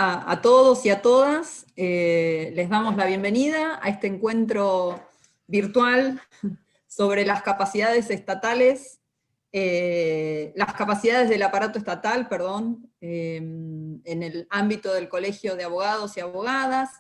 a todos y a todas. Les damos la bienvenida a este encuentro virtual sobre las capacidades estatales, las capacidades del aparato estatal, perdón, en el ámbito del Colegio de Abogados y Abogadas.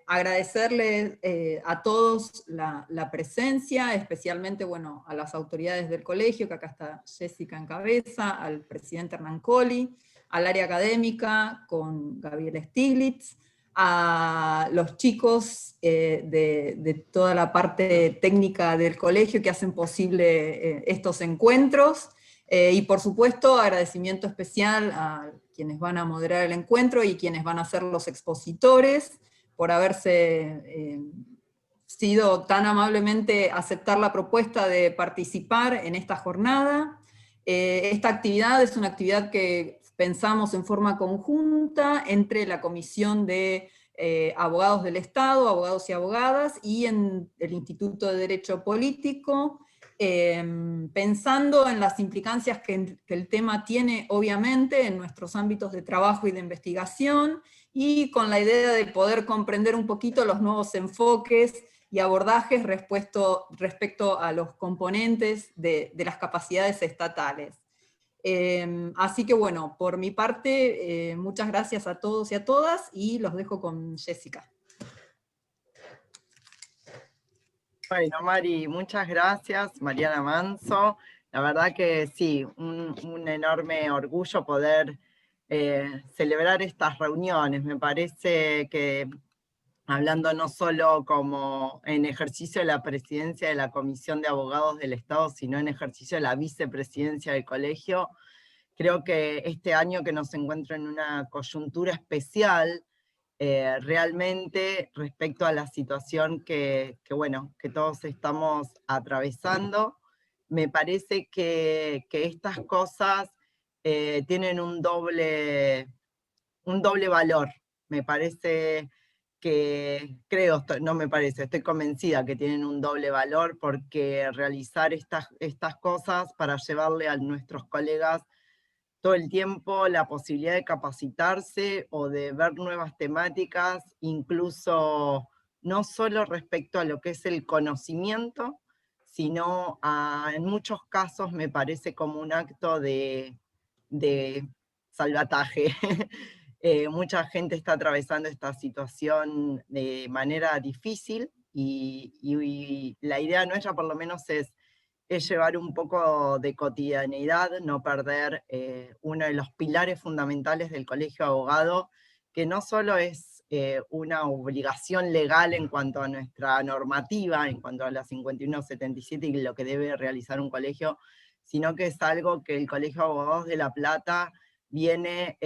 Agradecerles a todos la presencia, especialmente bueno, a las autoridades del colegio, que acá está Jessica en cabeza, al presidente Hernán Colli, al área académica con Gabriel Stiglitz, a los chicos de toda la parte técnica del colegio que hacen posible estos encuentros, y por supuesto agradecimiento especial a quienes van a moderar el encuentro y quienes van a ser los expositores, por haberse sido tan amablemente aceptar la propuesta de participar en esta jornada. Esta actividad es una actividad que pensamos en forma conjunta entre la Comisión de Abogados del Estado, Abogados y Abogadas, y en el Instituto de Derecho Político, pensando en las implicancias que el tema tiene, obviamente, en nuestros ámbitos de trabajo y de investigación, y con la idea de poder comprender un poquito los nuevos enfoques y abordajes respecto a los componentes de las capacidades estatales. Así que bueno, por mi parte, muchas gracias a todos y a todas, y los dejo con Jessica. Bueno, Mari, muchas gracias, Mariana Manso. La verdad que sí, un enorme orgullo poder celebrar estas reuniones. Me parece que, hablando no solo como en ejercicio de la presidencia de la Comisión de Abogados del Estado, sino en ejercicio de la vicepresidencia del colegio, creo que este año que nos encuentra en una coyuntura especial, realmente respecto a la situación que todos estamos atravesando, me parece que estas cosas tienen un doble valor. Me parece estoy convencida que tienen un doble valor, porque realizar estas cosas para llevarle a nuestros colegas todo el tiempo la posibilidad de capacitarse o de ver nuevas temáticas, incluso no solo respecto a lo que es el conocimiento, sino en muchos casos me parece como un acto de salvataje. Mucha gente está atravesando esta situación de manera difícil, y la idea nuestra por lo menos es llevar un poco de cotidianeidad, no perder uno de los pilares fundamentales del Colegio de Abogados, que no solo es una obligación legal en cuanto a nuestra normativa, en cuanto a la 5177 y lo que debe realizar un colegio, sino que es algo que el Colegio de Abogados de La Plata viene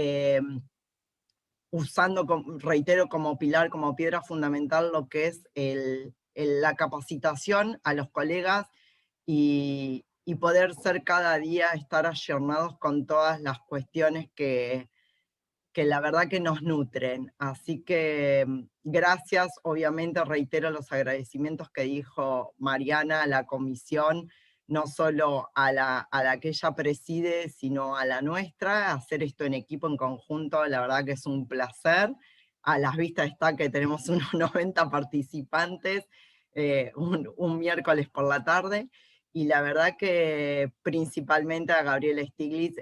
usando, reitero, como pilar, como piedra fundamental, lo que es la capacitación a los colegas, y poder ser cada día, estar ayornados con todas las cuestiones que la verdad que nos nutren. Así que gracias, obviamente reitero los agradecimientos que dijo Mariana a la comisión, no solo a la que ella preside, sino a la nuestra. Hacer esto en equipo, en conjunto, la verdad que es un placer. A las vistas está que tenemos unos 90 participantes un miércoles por la tarde, y la verdad que principalmente a Gabriel Stiglitz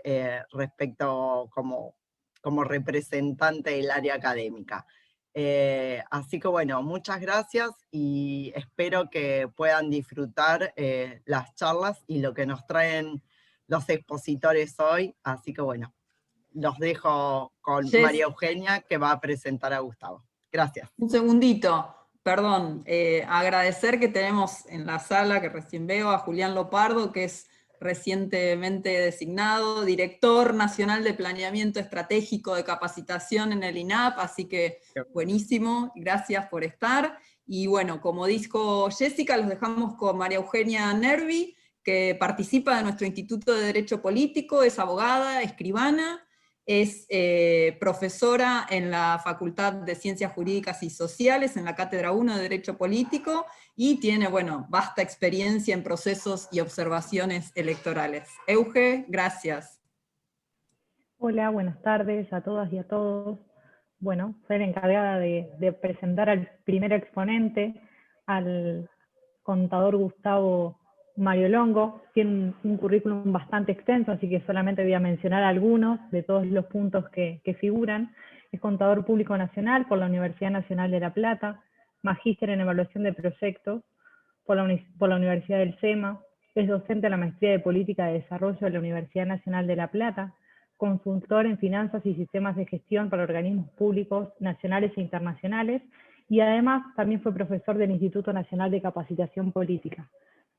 respecto como representante del área académica. Así que bueno, muchas gracias, y espero que puedan disfrutar las charlas y lo que nos traen los expositores hoy. Así que bueno, los dejo con María Eugenia, que va a presentar a Gustavo. Gracias. Un segundito, perdón, agradecer que tenemos en la sala, que recién veo, a Julián Lopardo, que es recientemente designado Director Nacional de Planeamiento Estratégico de Capacitación en el INAP, así que buenísimo, gracias por estar. Y bueno, como dijo Jessica, los dejamos con María Eugenia Nervi, que participa de nuestro Instituto de Derecho Político, es abogada, escribana, es profesora en la Facultad de Ciencias Jurídicas y Sociales, en la Cátedra 1 de Derecho Político, y tiene, bueno, vasta experiencia en procesos y observaciones electorales. Euge, gracias. Hola, buenas tardes a todas y a todos. Bueno, soy la encargada de presentar al primer exponente, al contador Gustavo Mario Longo. Tiene un currículum bastante extenso, así que solamente voy a mencionar algunos de todos los puntos que figuran. Es contador público nacional por la Universidad Nacional de La Plata, magíster en evaluación de proyectos por la Universidad del SEMA, es docente de la Maestría de Política de Desarrollo de la Universidad Nacional de La Plata, consultor en finanzas y sistemas de gestión para organismos públicos nacionales e internacionales, y además también fue profesor del Instituto Nacional de Capacitación Política.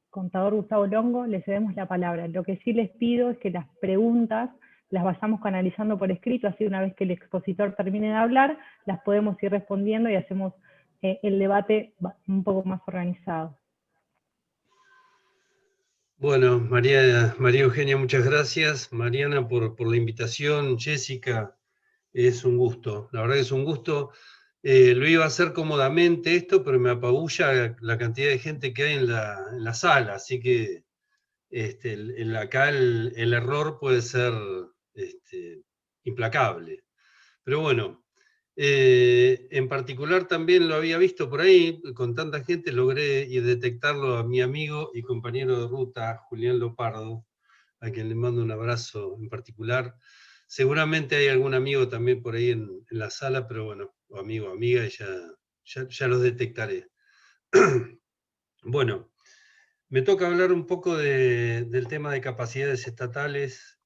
Contador Gustavo Longo, le cedemos la palabra. Lo que sí les pido es que las preguntas las vayamos canalizando por escrito, así una vez que el expositor termine de hablar, las podemos ir respondiendo y hacemos el debate un poco más organizado. Bueno, María Eugenia, muchas gracias. Mariana, por la invitación. Jessica, es un gusto. La verdad que es un gusto. Lo iba a hacer cómodamente esto, pero me apabulla la cantidad de gente que hay en la sala, así que acá el error puede ser implacable. Pero bueno, en particular también lo había visto por ahí, con tanta gente logré detectarlo a mi amigo y compañero de ruta, Julián Lopardo, a quien le mando un abrazo en particular. Seguramente hay algún amigo también por ahí en la sala, pero bueno, o amigo o amiga, y ya los detectaré. Bueno, me toca hablar un poco del tema de capacidades estatales.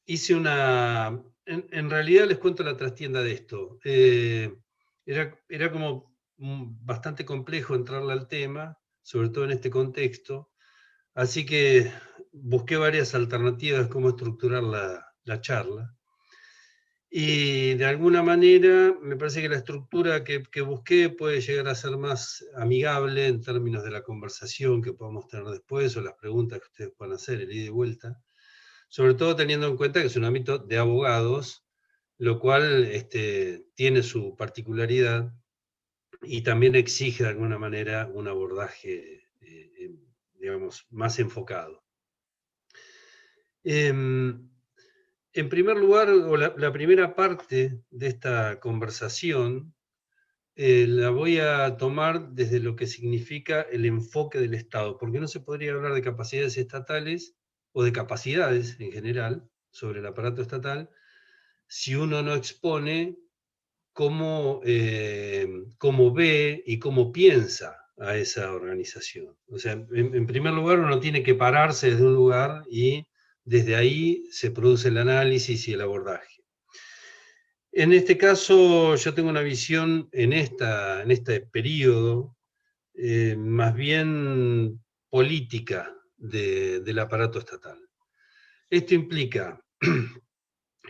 Hice una... En realidad les cuento la trastienda de esto. Era como bastante complejo entrarle al tema, sobre todo en este contexto, así que busqué varias alternativas de cómo estructurar la charla. Y de alguna manera me parece que la estructura que busqué puede llegar a ser más amigable en términos de la conversación que podamos tener después o las preguntas que ustedes puedan hacer, el ida y vuelta. Sobre todo teniendo en cuenta que es un ámbito de abogados, lo cual tiene su particularidad y también exige de alguna manera un abordaje, digamos, más enfocado. En primer lugar, o la primera parte de esta conversación la voy a tomar desde lo que significa el enfoque del Estado, porque no se podría hablar de capacidades estatales o de capacidades en general sobre el aparato estatal si uno no expone cómo ve y cómo piensa a esa organización. O sea, en primer lugar, uno tiene que pararse desde un lugar y desde ahí se produce el análisis y el abordaje. En este caso, yo tengo una visión en este periodo más bien política del aparato estatal. Esto implica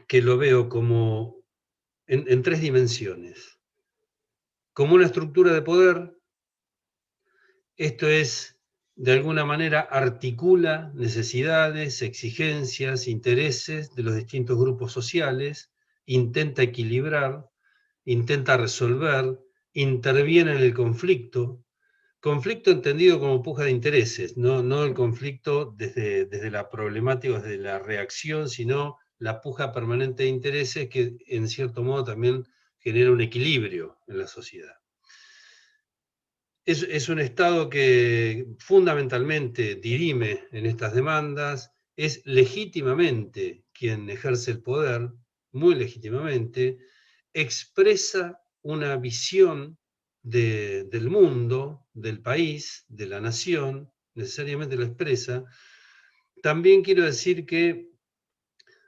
que lo veo como en tres dimensiones. Como una estructura de poder, esto es, de alguna manera, articula necesidades, exigencias, intereses de los distintos grupos sociales, intenta equilibrar, intenta resolver, interviene en el conflicto entendido como puja de intereses, no el conflicto desde la problemática, desde la reacción, sino la puja permanente de intereses que en cierto modo también genera un equilibrio en la sociedad. Es un Estado que fundamentalmente dirime en estas demandas, es legítimamente quien ejerce el poder, muy legítimamente, expresa una visión del mundo, del país, de la nación, necesariamente lo expresa. También quiero decir que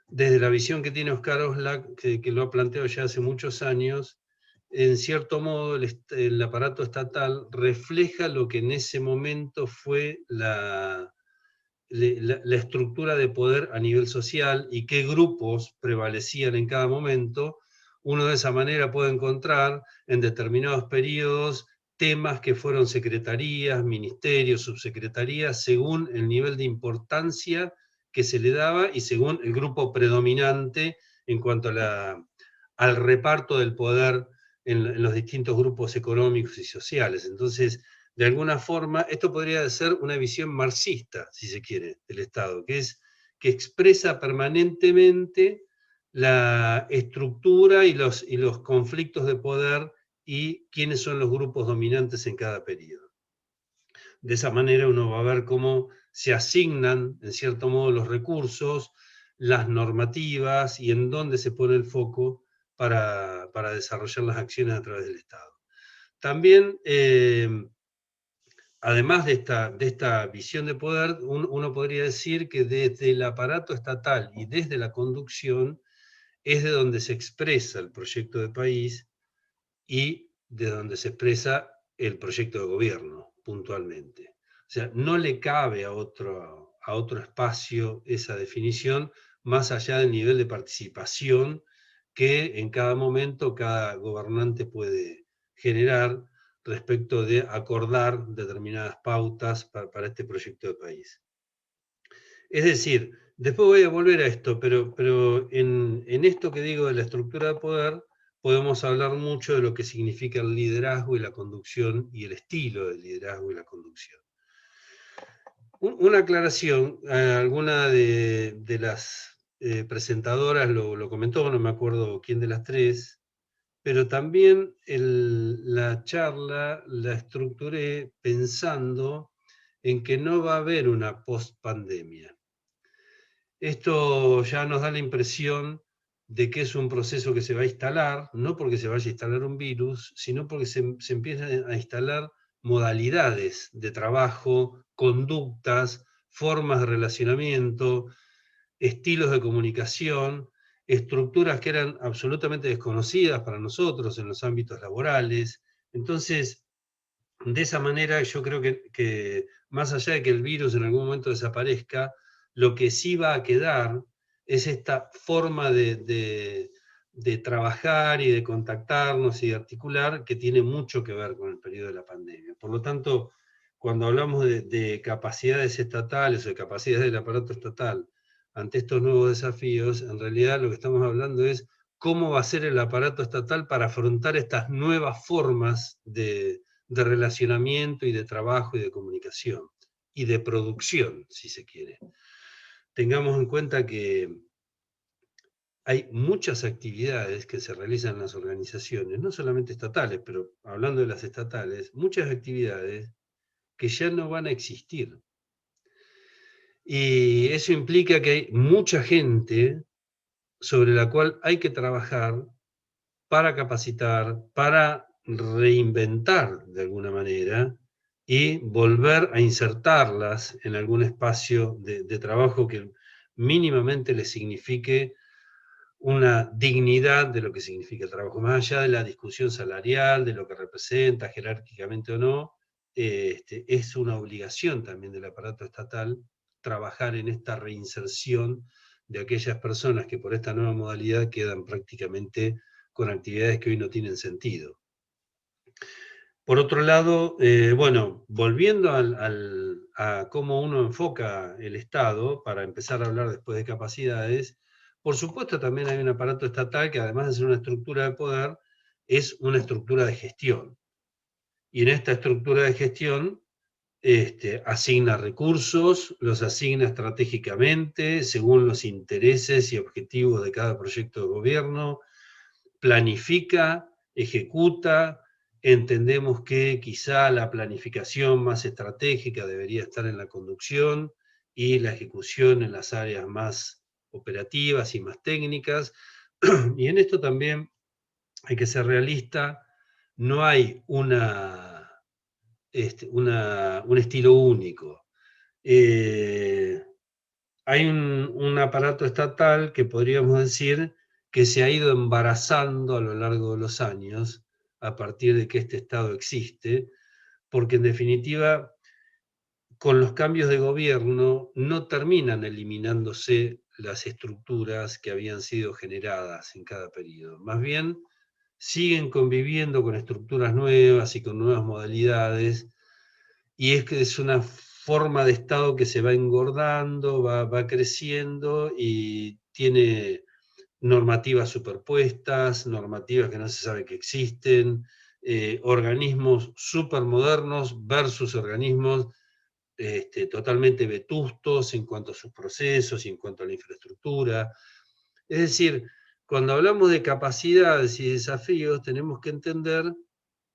desde la visión que tiene Oscar Oslak, que lo ha planteado ya hace muchos años, en cierto modo el aparato estatal refleja lo que en ese momento fue la estructura de poder a nivel social y qué grupos prevalecían en cada momento. Uno de esa manera puede encontrar en determinados periodos temas que fueron secretarías, ministerios, subsecretarías, según el nivel de importancia que se le daba y según el grupo predominante en cuanto al reparto del poder en los distintos grupos económicos y sociales. Entonces, de alguna forma, esto podría ser una visión marxista, si se quiere, del Estado, que es que expresa permanentemente la estructura y los conflictos de poder y quiénes son los grupos dominantes en cada periodo. De esa manera uno va a ver cómo se asignan, en cierto modo, los recursos, las normativas y en dónde se pone el foco para desarrollar las acciones a través del Estado. También, además de esta visión de poder, uno podría decir que desde el aparato estatal y desde la conducción es de donde se expresa el proyecto de país y de donde se expresa el proyecto de gobierno, puntualmente. O sea, no le cabe a otro espacio esa definición, más allá del nivel de participación que en cada momento cada gobernante puede generar respecto de acordar determinadas pautas para este proyecto de país. Es decir, después voy a volver a esto, pero en esto que digo de la estructura de poder, podemos hablar mucho de lo que significa el liderazgo y la conducción y el estilo del liderazgo y la conducción. Una aclaración, alguna de las presentadoras lo comentó, no me acuerdo quién de las tres, pero también la charla la estructuré pensando en que no va a haber una post-pandemia. Esto ya nos da la impresión de que es un proceso que se va a instalar, no porque se vaya a instalar un virus, sino porque se empiezan a instalar modalidades de trabajo, conductas, formas de relacionamiento, estilos de comunicación, estructuras que eran absolutamente desconocidas para nosotros en los ámbitos laborales. Entonces, de esa manera yo creo que más allá de que el virus en algún momento desaparezca, lo que sí va a quedar es esta forma de trabajar y de contactarnos y de articular que tiene mucho que ver con el periodo de la pandemia. Por lo tanto, cuando hablamos de capacidades estatales o de capacidades del aparato estatal ante estos nuevos desafíos, en realidad lo que estamos hablando es cómo va a ser el aparato estatal para afrontar estas nuevas formas de relacionamiento y de trabajo y de comunicación y de producción, si se quiere. Tengamos en cuenta que hay muchas actividades que se realizan en las organizaciones, no solamente estatales, pero hablando de las estatales, muchas actividades que ya no van a existir. Y eso implica que hay mucha gente sobre la cual hay que trabajar para capacitar, para reinventar de alguna manera y volver a insertarlas en algún espacio de trabajo que mínimamente les signifique una dignidad de lo que significa el trabajo, más allá de la discusión salarial, de lo que representa jerárquicamente o no, es una obligación también del aparato estatal trabajar en esta reinserción de aquellas personas que por esta nueva modalidad quedan prácticamente con actividades que hoy no tienen sentido. Por otro lado, bueno, volviendo a cómo uno enfoca el Estado, para empezar a hablar después de capacidades, por supuesto también hay un aparato estatal que además de ser una estructura de poder, es una estructura de gestión. Y en esta estructura de gestión asigna recursos, los asigna estratégicamente, según los intereses y objetivos de cada proyecto de gobierno, planifica, ejecuta. Entendemos que quizá la planificación más estratégica debería estar en la conducción y la ejecución en las áreas más operativas y más técnicas. Y en esto también hay que ser realista, no hay un estilo único. Hay un aparato estatal que podríamos decir que se ha ido embarazando a lo largo de los años a partir de que este Estado existe, porque en definitiva con los cambios de gobierno no terminan eliminándose las estructuras que habían sido generadas en cada periodo. Más bien siguen conviviendo con estructuras nuevas y con nuevas modalidades, y es que es una forma de Estado que se va engordando, va creciendo y tiene normativas superpuestas, normativas que no se sabe que existen, organismos supermodernos versus organismos totalmente vetustos en cuanto a sus procesos y en cuanto a la infraestructura. Es decir, cuando hablamos de capacidades y desafíos, tenemos que entender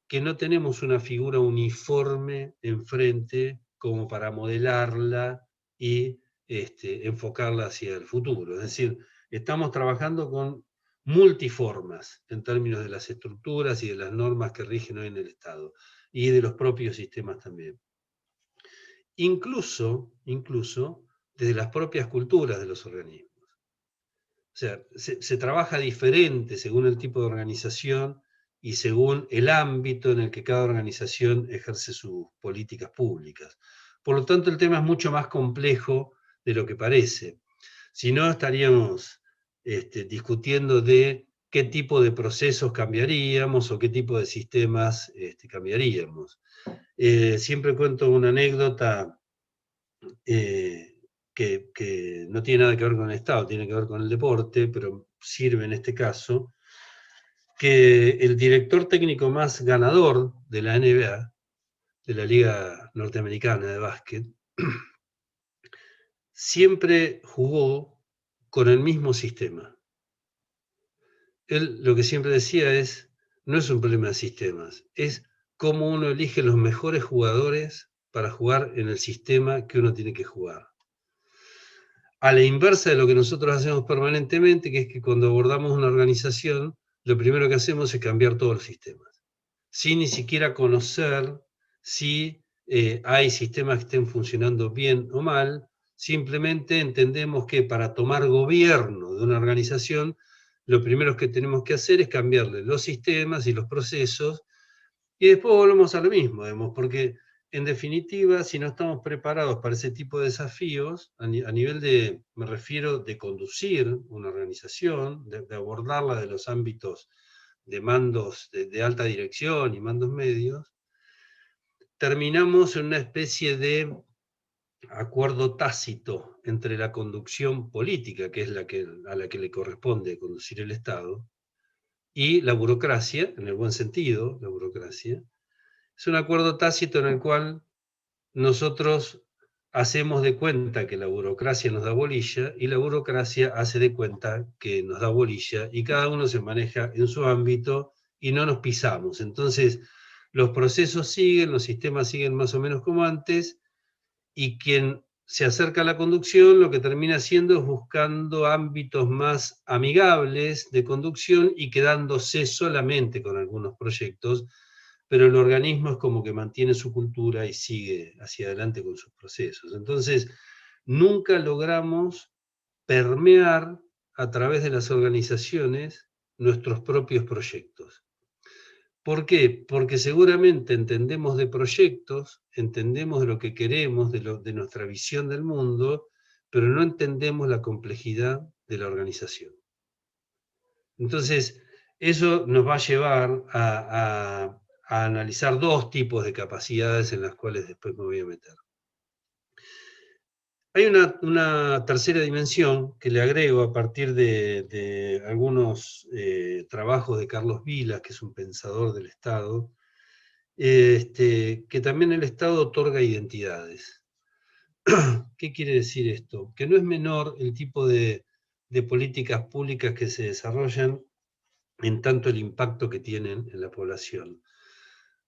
que no tenemos una figura uniforme enfrente como para modelarla y enfocarla hacia el futuro. Es decir, estamos trabajando con multiformas en términos de las estructuras y de las normas que rigen hoy en el Estado, y de los propios sistemas también. Incluso desde las propias culturas de los organismos. O sea, se trabaja diferente según el tipo de organización y según el ámbito en el que cada organización ejerce sus políticas públicas. Por lo tanto, el tema es mucho más complejo de lo que parece. Si no, estaríamos discutiendo de qué tipo de procesos cambiaríamos o qué tipo de sistemas cambiaríamos. Siempre cuento una anécdota que no tiene nada que ver con el Estado, tiene que ver con el deporte, pero sirve en este caso, que el director técnico más ganador de la NBA, de la Liga Norteamericana de Básquet, siempre jugó con el mismo sistema. Él lo que siempre decía es, no es un problema de sistemas, es cómo uno elige los mejores jugadores para jugar en el sistema que uno tiene que jugar. A la inversa de lo que nosotros hacemos permanentemente, que es que cuando abordamos una organización, lo primero que hacemos es cambiar todos los sistemas, sin ni siquiera conocer si hay sistemas que estén funcionando bien o mal. Simplemente entendemos que para tomar gobierno de una organización, lo primero que tenemos que hacer es cambiarle los sistemas y los procesos, y después volvemos a lo mismo, digamos, porque en definitiva, si no estamos preparados para ese tipo de desafíos, a nivel de, me refiero, de conducir una organización, de abordarla de los ámbitos de mandos de alta dirección y mandos medios, terminamos en una especie de acuerdo tácito entre la conducción política, que es a la que le corresponde conducir el Estado, y la burocracia, en el buen sentido, la burocracia. Es un acuerdo tácito en el cual nosotros hacemos de cuenta que la burocracia nos da bolilla y la burocracia hace de cuenta que nos da bolilla, y cada uno se maneja en su ámbito y no nos pisamos. Entonces, los procesos siguen, los sistemas siguen más o menos como antes, y quien se acerca a la conducción lo que termina haciendo es buscando ámbitos más amigables de conducción y quedándose solamente con algunos proyectos, pero el organismo es como que mantiene su cultura y sigue hacia adelante con sus procesos. Entonces, nunca logramos permear a través de las organizaciones nuestros propios proyectos. ¿Por qué? Porque seguramente entendemos de proyectos, entendemos de lo que queremos, de nuestra visión del mundo, pero no entendemos la complejidad de la organización. Entonces, eso nos va a llevar a analizar dos tipos de capacidades en las cuales después me voy a meter. Hay una tercera dimensión que le agrego a partir de algunos trabajos de Carlos Vilas, que es un pensador del Estado, que también el Estado otorga identidades. ¿Qué quiere decir esto? Que no es menor el tipo de políticas públicas que se desarrollan en tanto el impacto que tienen en la población.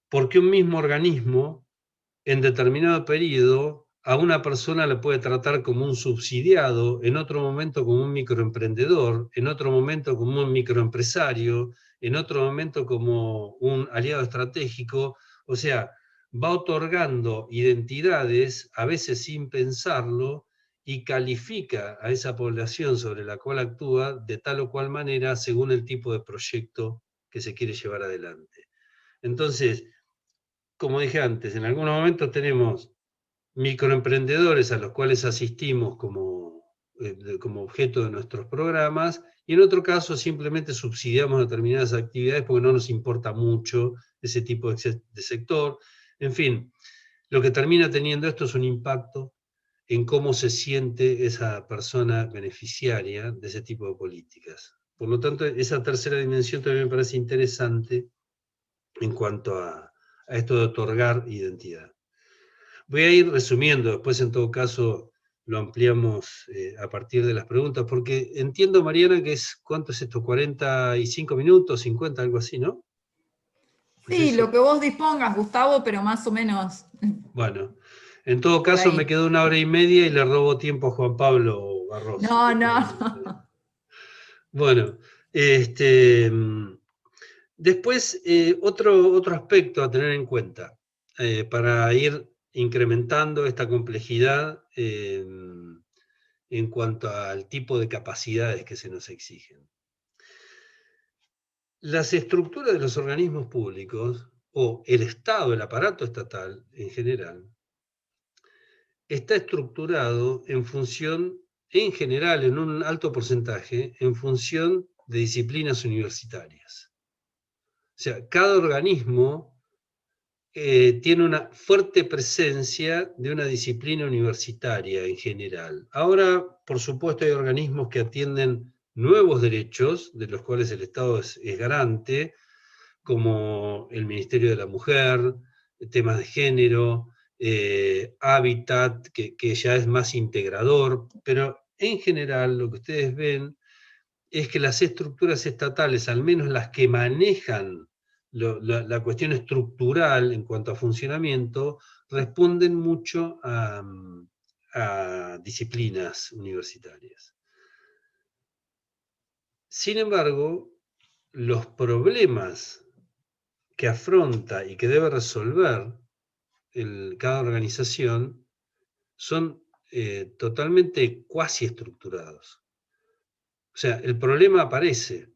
Porque un mismo organismo, en determinado periodo, a una persona le puede tratar como un subsidiado, en otro momento como un microemprendedor, en otro momento como un microempresario, en otro momento como un aliado estratégico. O sea, va otorgando identidades, a veces sin pensarlo, y califica a esa población sobre la cual actúa de tal o cual manera según el tipo de proyecto que se quiere llevar adelante. Entonces, como dije antes, en algunos momentos tenemos microemprendedores a los cuales asistimos como objeto de nuestros programas, y en otro caso simplemente subsidiamos determinadas actividades porque no nos importa mucho ese tipo de sector. En fin, lo que termina teniendo esto es un impacto en cómo se siente esa persona beneficiaria de ese tipo de políticas. Por lo tanto, esa tercera dimensión también me parece interesante en cuanto a esto de otorgar identidad. Voy a ir resumiendo, después en todo caso lo ampliamos a partir de las preguntas, porque entiendo, Mariana, que es, ¿cuánto es esto? 45 minutos, 50, algo así, ¿no? Sí, ¿Es lo eso? que vos dispongas, Gustavo, pero más o menos Bueno, en todo por caso me ahí. quedó 1 hora y media y le robo tiempo a Juan Pablo Barroso, No, que no, todavía está ahí. no. Bueno, después otro aspecto a tener en cuenta para ir incrementando esta complejidad en cuanto al tipo de capacidades que se nos exigen. Las estructuras de los organismos públicos, o el Estado, el aparato estatal en general, está estructurado en función, en general, en un alto porcentaje, en función de disciplinas universitarias. O sea, cada organismo tiene una fuerte presencia de una disciplina universitaria en general. Ahora, por supuesto, hay organismos que atienden nuevos derechos, de los cuales el Estado es garante, como el Ministerio de la Mujer, temas de género, hábitat, que ya es más integrador, pero en general lo que ustedes ven es que las estructuras estatales, al menos las que manejan la cuestión estructural en cuanto a funcionamiento, responden mucho a disciplinas universitarias. Sin embargo, los problemas que afronta y que debe resolver cada organización son totalmente cuasi estructurados. O sea, el problema aparece.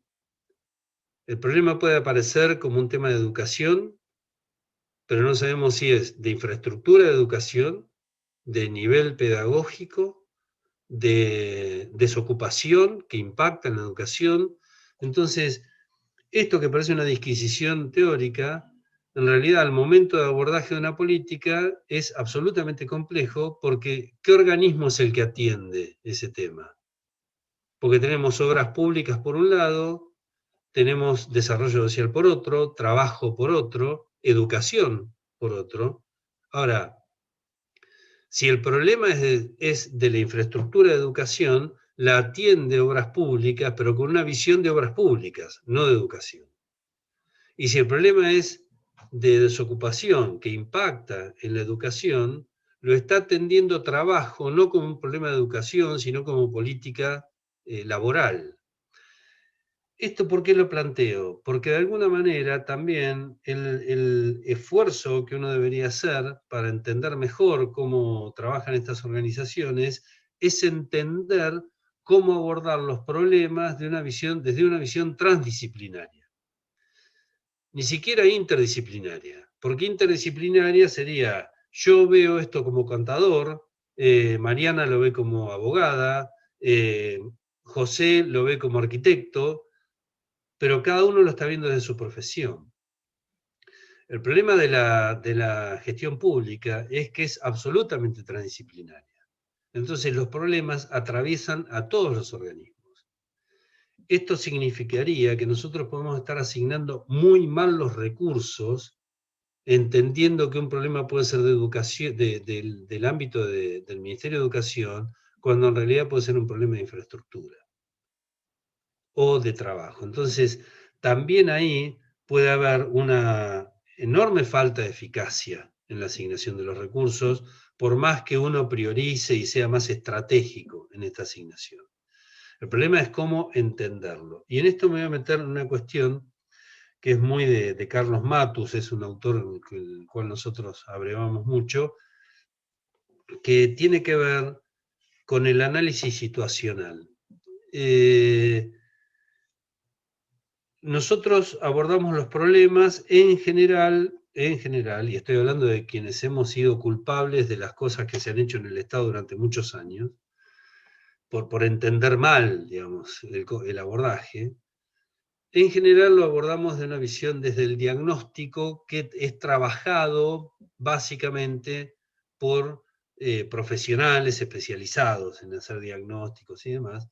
El problema puede aparecer como un tema de educación, pero no sabemos si es de infraestructura de educación, de nivel pedagógico, de desocupación que impacta en la educación. Entonces, esto que parece una disquisición teórica, en realidad al momento de abordaje de una política es absolutamente complejo, porque ¿qué organismo es el que atiende ese tema? Porque tenemos obras públicas por un lado, tenemos desarrollo social por otro, trabajo por otro, educación por otro. Ahora, si el problema es de la infraestructura de educación, la atiende obras públicas, pero con una visión de obras públicas, no de educación. Y si el problema es de desocupación que impacta en la educación, lo está atendiendo trabajo no como un problema de educación, sino como política laboral. ¿Esto por qué lo planteo? Porque de alguna manera también el esfuerzo que uno debería hacer para entender mejor cómo trabajan estas organizaciones es entender cómo abordar los problemas desde una visión transdisciplinaria. Ni siquiera interdisciplinaria, porque interdisciplinaria sería, yo veo esto como contador, Mariana lo ve como abogada, José lo ve como arquitecto, pero cada uno lo está viendo desde su profesión. El problema de la gestión pública es que es absolutamente transdisciplinaria. Entonces los problemas atraviesan a todos los organismos. Esto significaría que nosotros podemos estar asignando muy mal los recursos, entendiendo que un problema puede ser de educación, del ámbito del Ministerio de Educación, cuando en realidad puede ser un problema de infraestructura o de trabajo. Entonces, también ahí puede haber una enorme falta de eficacia en la asignación de los recursos, por más que uno priorice y sea más estratégico en esta asignación. El problema es cómo entenderlo. Y en esto me voy a meter en una cuestión que es muy de Carlos Matus, es un autor el cual nosotros abrevamos mucho, que tiene que ver con el análisis situacional. Nosotros abordamos los problemas en general, y estoy hablando de quienes hemos sido culpables de las cosas que se han hecho en el Estado durante muchos años, por entender mal, digamos, el abordaje. En general lo abordamos de una visión desde el diagnóstico, que es trabajado básicamente por profesionales especializados en hacer diagnósticos y demás,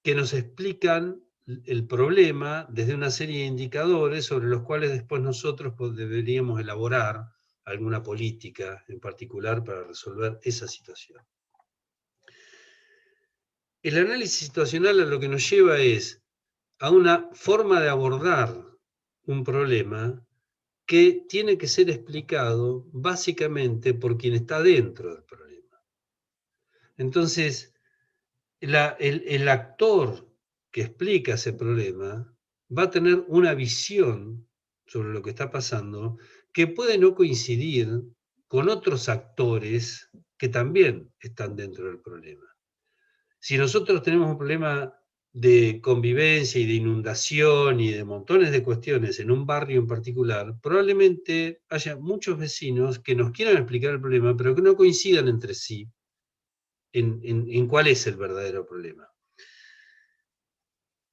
que nos explican el problema desde una serie de indicadores sobre los cuales después nosotros deberíamos elaborar alguna política en particular para resolver esa situación. El análisis situacional a lo que nos lleva es a una forma de abordar un problema que tiene que ser explicado básicamente por quien está dentro del problema. Entonces, el actor que explica ese problema va a tener una visión sobre lo que está pasando que puede no coincidir con otros actores que también están dentro del problema. Si nosotros tenemos un problema de convivencia y de inundación y de montones de cuestiones en un barrio en particular, probablemente haya muchos vecinos que nos quieran explicar el problema, pero que no coincidan entre sí en cuál es el verdadero problema.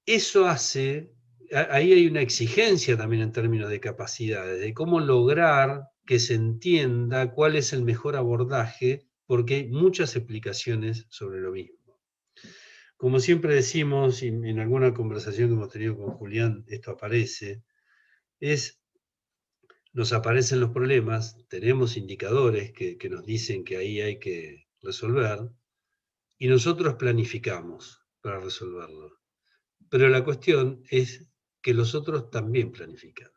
Eso hace, ahí hay una exigencia también en términos de capacidades, de cómo lograr que se entienda cuál es el mejor abordaje, porque hay muchas explicaciones sobre lo mismo. Como siempre decimos, y en alguna conversación que hemos tenido con Julián, esto aparece, nos aparecen los problemas, tenemos indicadores que nos dicen que ahí hay que resolver, y nosotros planificamos para resolverlo. Pero la cuestión es que los otros también planifican.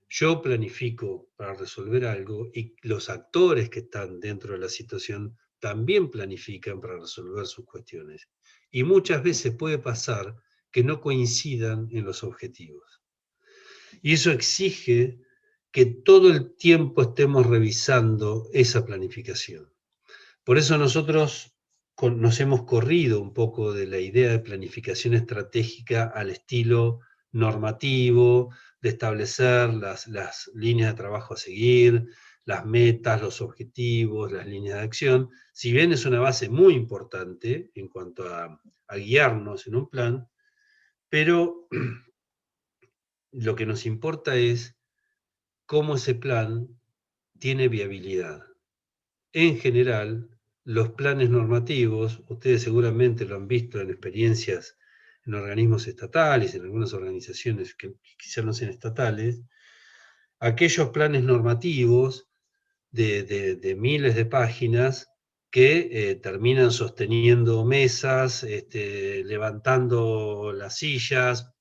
Yo planifico para resolver algo y los actores que están dentro de la situación también planifican para resolver sus cuestiones. Y muchas veces puede pasar que no coincidan en los objetivos. Y eso exige que todo el tiempo estemos revisando esa planificación. Por eso nosotros nos hemos corrido un poco de la idea de planificación estratégica al estilo normativo, de establecer las líneas de trabajo a seguir, las metas, los objetivos, las líneas de acción. Si bien es una base muy importante en cuanto a guiarnos en un plan, pero lo que nos importa es cómo ese plan tiene viabilidad. En general, los planes normativos, ustedes seguramente lo han visto en experiencias en organismos estatales, en algunas organizaciones que quizás no sean estatales, aquellos planes normativos de miles de páginas que terminan sosteniendo mesas, levantando las sillas,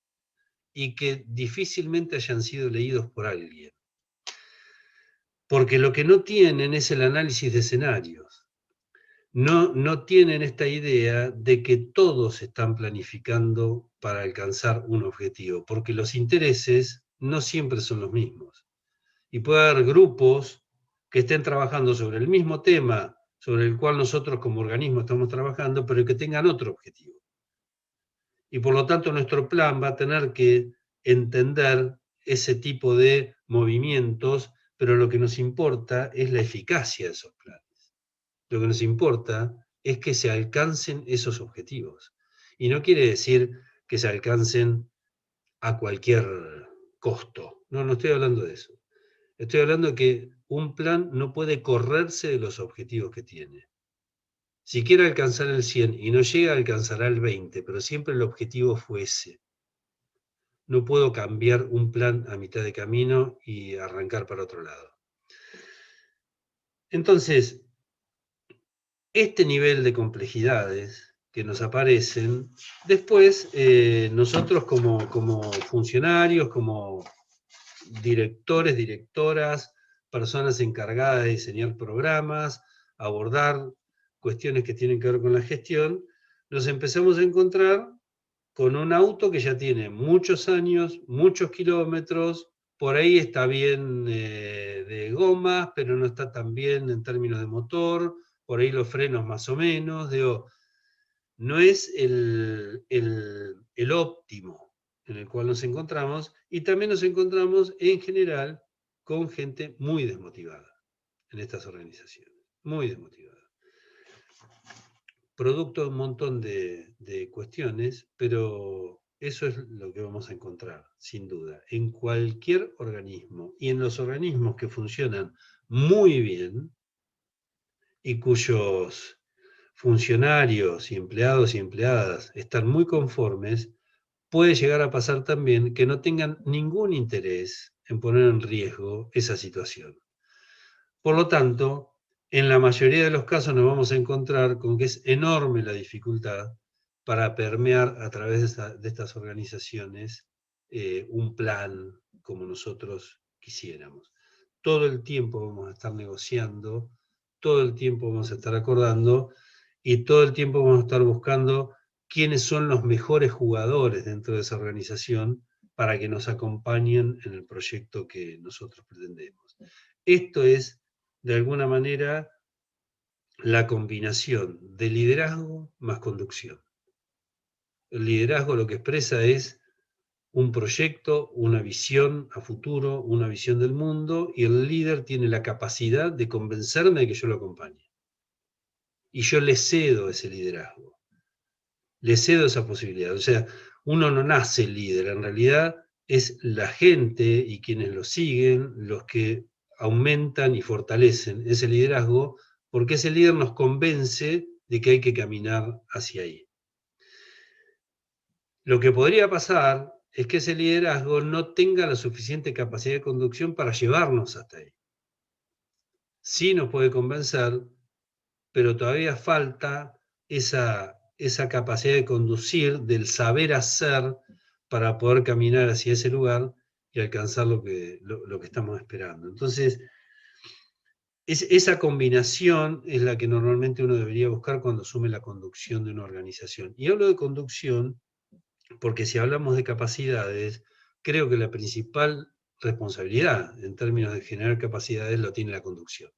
y que difícilmente hayan sido leídos por alguien. Porque lo que no tienen es el análisis de escenarios. No tienen esta idea de que todos están planificando para alcanzar un objetivo, porque los intereses no siempre son los mismos. Y puede haber grupos que estén trabajando sobre el mismo tema sobre el cual nosotros como organismo estamos trabajando, pero que tengan otro objetivo. Y por lo tanto nuestro plan va a tener que entender ese tipo de movimientos, pero lo que nos importa es la eficacia de esos planes. Lo que nos importa es que se alcancen esos objetivos. Y no quiere decir que se alcancen a cualquier costo. No estoy hablando de eso. Estoy hablando de que un plan no puede correrse de los objetivos que tiene. Si quiere alcanzar el 100 y no llega, alcanzará el 20, pero siempre el objetivo fue ese. No puedo cambiar un plan a mitad de camino y arrancar para otro lado. Entonces, este nivel de complejidades que nos aparecen, después nosotros como funcionarios, como directores, directoras, personas encargadas de diseñar programas, abordar cuestiones que tienen que ver con la gestión, nos empezamos a encontrar con un auto que ya tiene muchos años, muchos kilómetros, por ahí está bien de gomas, pero no está tan bien en términos de motor, por ahí los frenos más o menos, no es el óptimo en el cual nos encontramos, y también nos encontramos en general con gente muy desmotivada en estas organizaciones, muy desmotivada. Producto de un montón de cuestiones, pero eso es lo que vamos a encontrar, sin duda, en cualquier organismo, y en los organismos que funcionan muy bien y cuyos funcionarios y empleados y empleadas están muy conformes, puede llegar a pasar también que no tengan ningún interés en poner en riesgo esa situación. Por lo tanto, en la mayoría de los casos nos vamos a encontrar con que es enorme la dificultad para permear a través de estas organizaciones un plan como nosotros quisiéramos. Todo el tiempo vamos a estar negociando, todo el tiempo vamos a estar acordando y todo el tiempo vamos a estar buscando quiénes son los mejores jugadores dentro de esa organización para que nos acompañen en el proyecto que nosotros pretendemos. Esto es, de alguna manera, la combinación de liderazgo más conducción. El liderazgo lo que expresa es un proyecto, una visión a futuro, una visión del mundo, y el líder tiene la capacidad de convencerme de que yo lo acompañe. Y yo le cedo ese liderazgo, le cedo esa posibilidad. O sea, uno no nace líder, en realidad es la gente y quienes lo siguen los que aumentan y fortalecen ese liderazgo, porque ese líder nos convence de que hay que caminar hacia ahí. Lo que podría pasar es que ese liderazgo no tenga la suficiente capacidad de conducción para llevarnos hasta ahí. Sí nos puede convencer, pero todavía falta esa capacidad de conducir, del saber hacer para poder caminar hacia ese lugar y alcanzar lo que estamos esperando. Entonces, esa combinación es la que normalmente uno debería buscar cuando asume la conducción de una organización. Y hablo de conducción porque si hablamos de capacidades, creo que la principal responsabilidad en términos de generar capacidades lo tiene la conducción.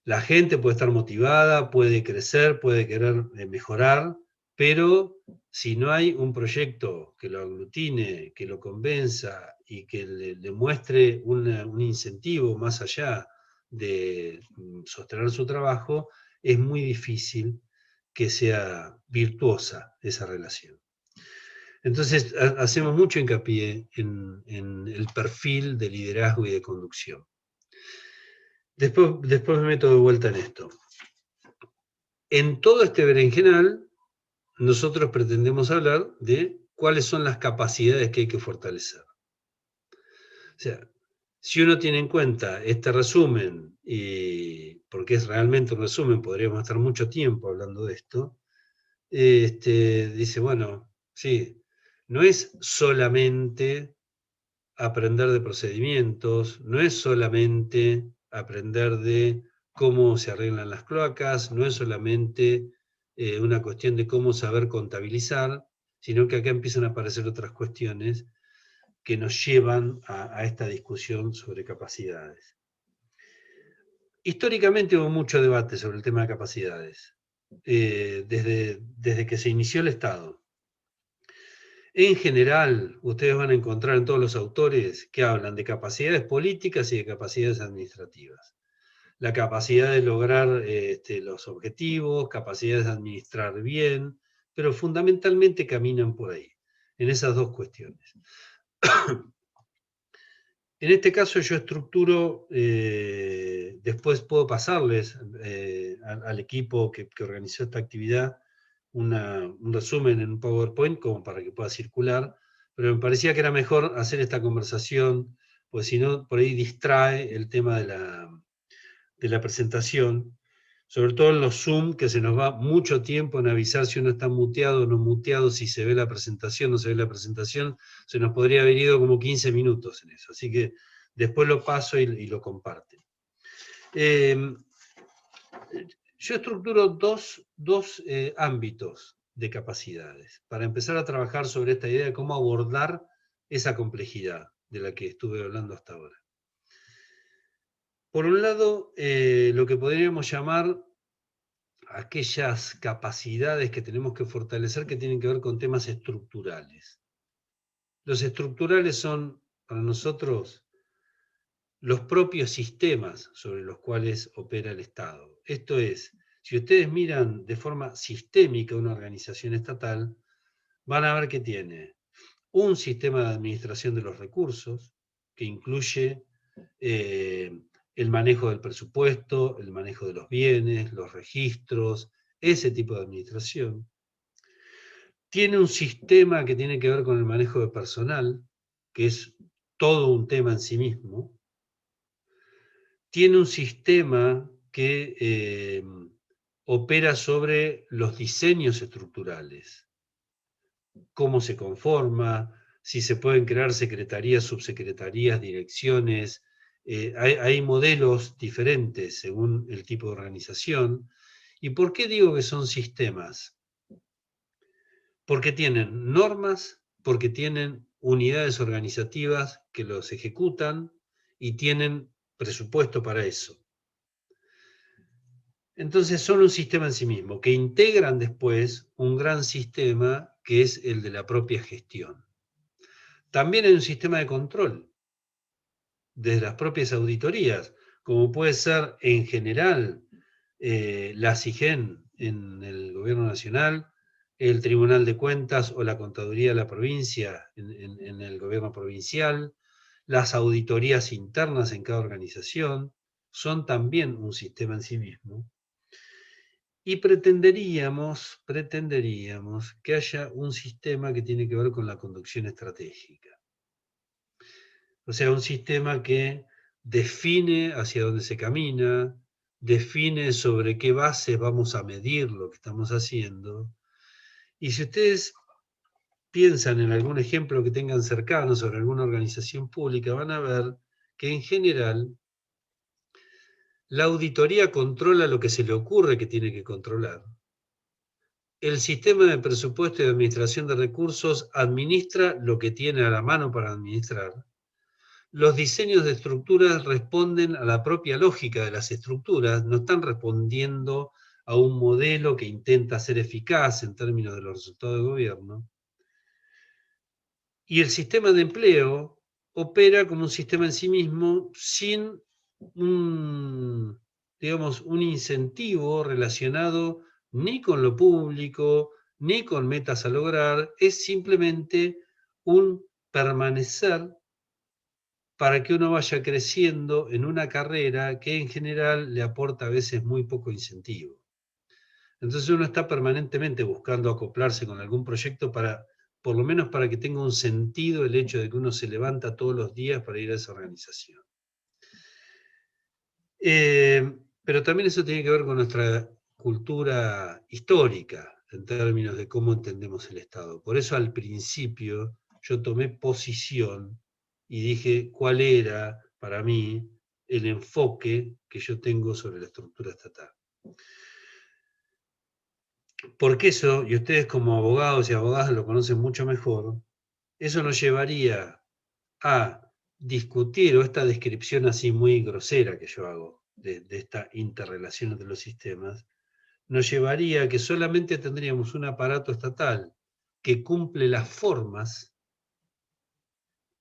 La gente puede estar motivada, puede crecer, puede querer mejorar, pero si no hay un proyecto que lo aglutine, que lo convenza y que le muestre un incentivo más allá de sostener su trabajo, es muy difícil que sea virtuosa esa relación. Entonces, hacemos mucho hincapié en el perfil de liderazgo y de conducción. Después me meto de vuelta en esto. En todo este berenjenal, nosotros pretendemos hablar de cuáles son las capacidades que hay que fortalecer. O sea, si uno tiene en cuenta este resumen, porque es realmente un resumen, podríamos estar mucho tiempo hablando de esto, dice, bueno, sí, no es solamente aprender de procedimientos, no es solamente aprender de cómo se arreglan las cloacas, no es solamente una cuestión de cómo saber contabilizar, sino que acá empiezan a aparecer otras cuestiones que nos llevan a esta discusión sobre capacidades. Históricamente hubo mucho debate sobre el tema de capacidades, desde que se inició el Estado. En general, ustedes van a encontrar en todos los autores que hablan de capacidades políticas y de capacidades administrativas. La capacidad de lograr los objetivos, capacidades de administrar bien, pero fundamentalmente caminan por ahí, en esas dos cuestiones. En este caso yo estructuro, después puedo pasarles al equipo que organizó esta actividad un resumen en un PowerPoint como para que pueda circular, pero me parecía que era mejor hacer esta conversación, pues si no, por ahí distrae el tema de la presentación, sobre todo en los Zoom, que se nos va mucho tiempo en avisar si uno está muteado o no muteado, si se ve la presentación o no se ve la presentación, se nos podría haber ido como 15 minutos en eso, así que después lo paso y lo comparten. Yo estructuro dos ámbitos de capacidades para empezar a trabajar sobre esta idea de cómo abordar esa complejidad de la que estuve hablando hasta ahora. Por un lado, lo que podríamos llamar aquellas capacidades que tenemos que fortalecer que tienen que ver con temas estructurales. Los estructurales son, para nosotros, los propios sistemas sobre los cuales opera el Estado. Esto es, si ustedes miran de forma sistémica una organización estatal, van a ver que tiene un sistema de administración de los recursos, que incluye el manejo del presupuesto, el manejo de los bienes, los registros, ese tipo de administración. Tiene un sistema que tiene que ver con el manejo de personal, que es todo un tema en sí mismo. tiene un sistema que opera sobre los diseños estructurales, cómo se conforma, si se pueden crear secretarías, subsecretarías, direcciones. Hay modelos diferentes según el tipo de organización. ¿Y por qué digo que son sistemas? Porque tienen normas, porque tienen unidades organizativas que los ejecutan y tienen presupuesto para eso. Entonces son un sistema en sí mismo, que integran después un gran sistema que es el de la propia gestión. También hay un sistema de control, desde las propias auditorías, como puede ser en general la SIGEN en el Gobierno Nacional, el Tribunal de Cuentas o la Contaduría de la Provincia en el Gobierno Provincial, las auditorías internas en cada organización, son también un sistema en sí mismo. Y pretenderíamos que haya un sistema que tiene que ver con la conducción estratégica. O sea, un sistema que define hacia dónde se camina, define sobre qué bases vamos a medir lo que estamos haciendo. Y si ustedes piensan en algún ejemplo que tengan cercano sobre alguna organización pública, van a ver que en general la auditoría controla lo que se le ocurre que tiene que controlar. El sistema de presupuesto y de administración de recursos administra lo que tiene a la mano para administrar. Los diseños de estructuras responden a la propia lógica de las estructuras, no están respondiendo a un modelo que intenta ser eficaz en términos de los resultados de gobierno. Y el sistema de empleo opera como un sistema en sí mismo sin un incentivo relacionado ni con lo público, ni con metas a lograr, es simplemente un permanecer para que uno vaya creciendo en una carrera que en general le aporta a veces muy poco incentivo. Entonces uno está permanentemente buscando acoplarse con algún proyecto para, por lo menos para que tenga un sentido el hecho de que uno se levanta todos los días para ir a esa organización. Pero también eso tiene que ver con nuestra cultura histórica en términos de cómo entendemos el Estado. Por eso al principio yo tomé posición y dije cuál era para mí el enfoque que yo tengo sobre la estructura estatal. Porque eso, y ustedes como abogados y abogadas lo conocen mucho mejor, eso nos llevaría a discutir, o esta descripción así muy grosera que yo hago de esta interrelación entre los sistemas, nos llevaría a que solamente tendríamos un aparato estatal que cumple las formas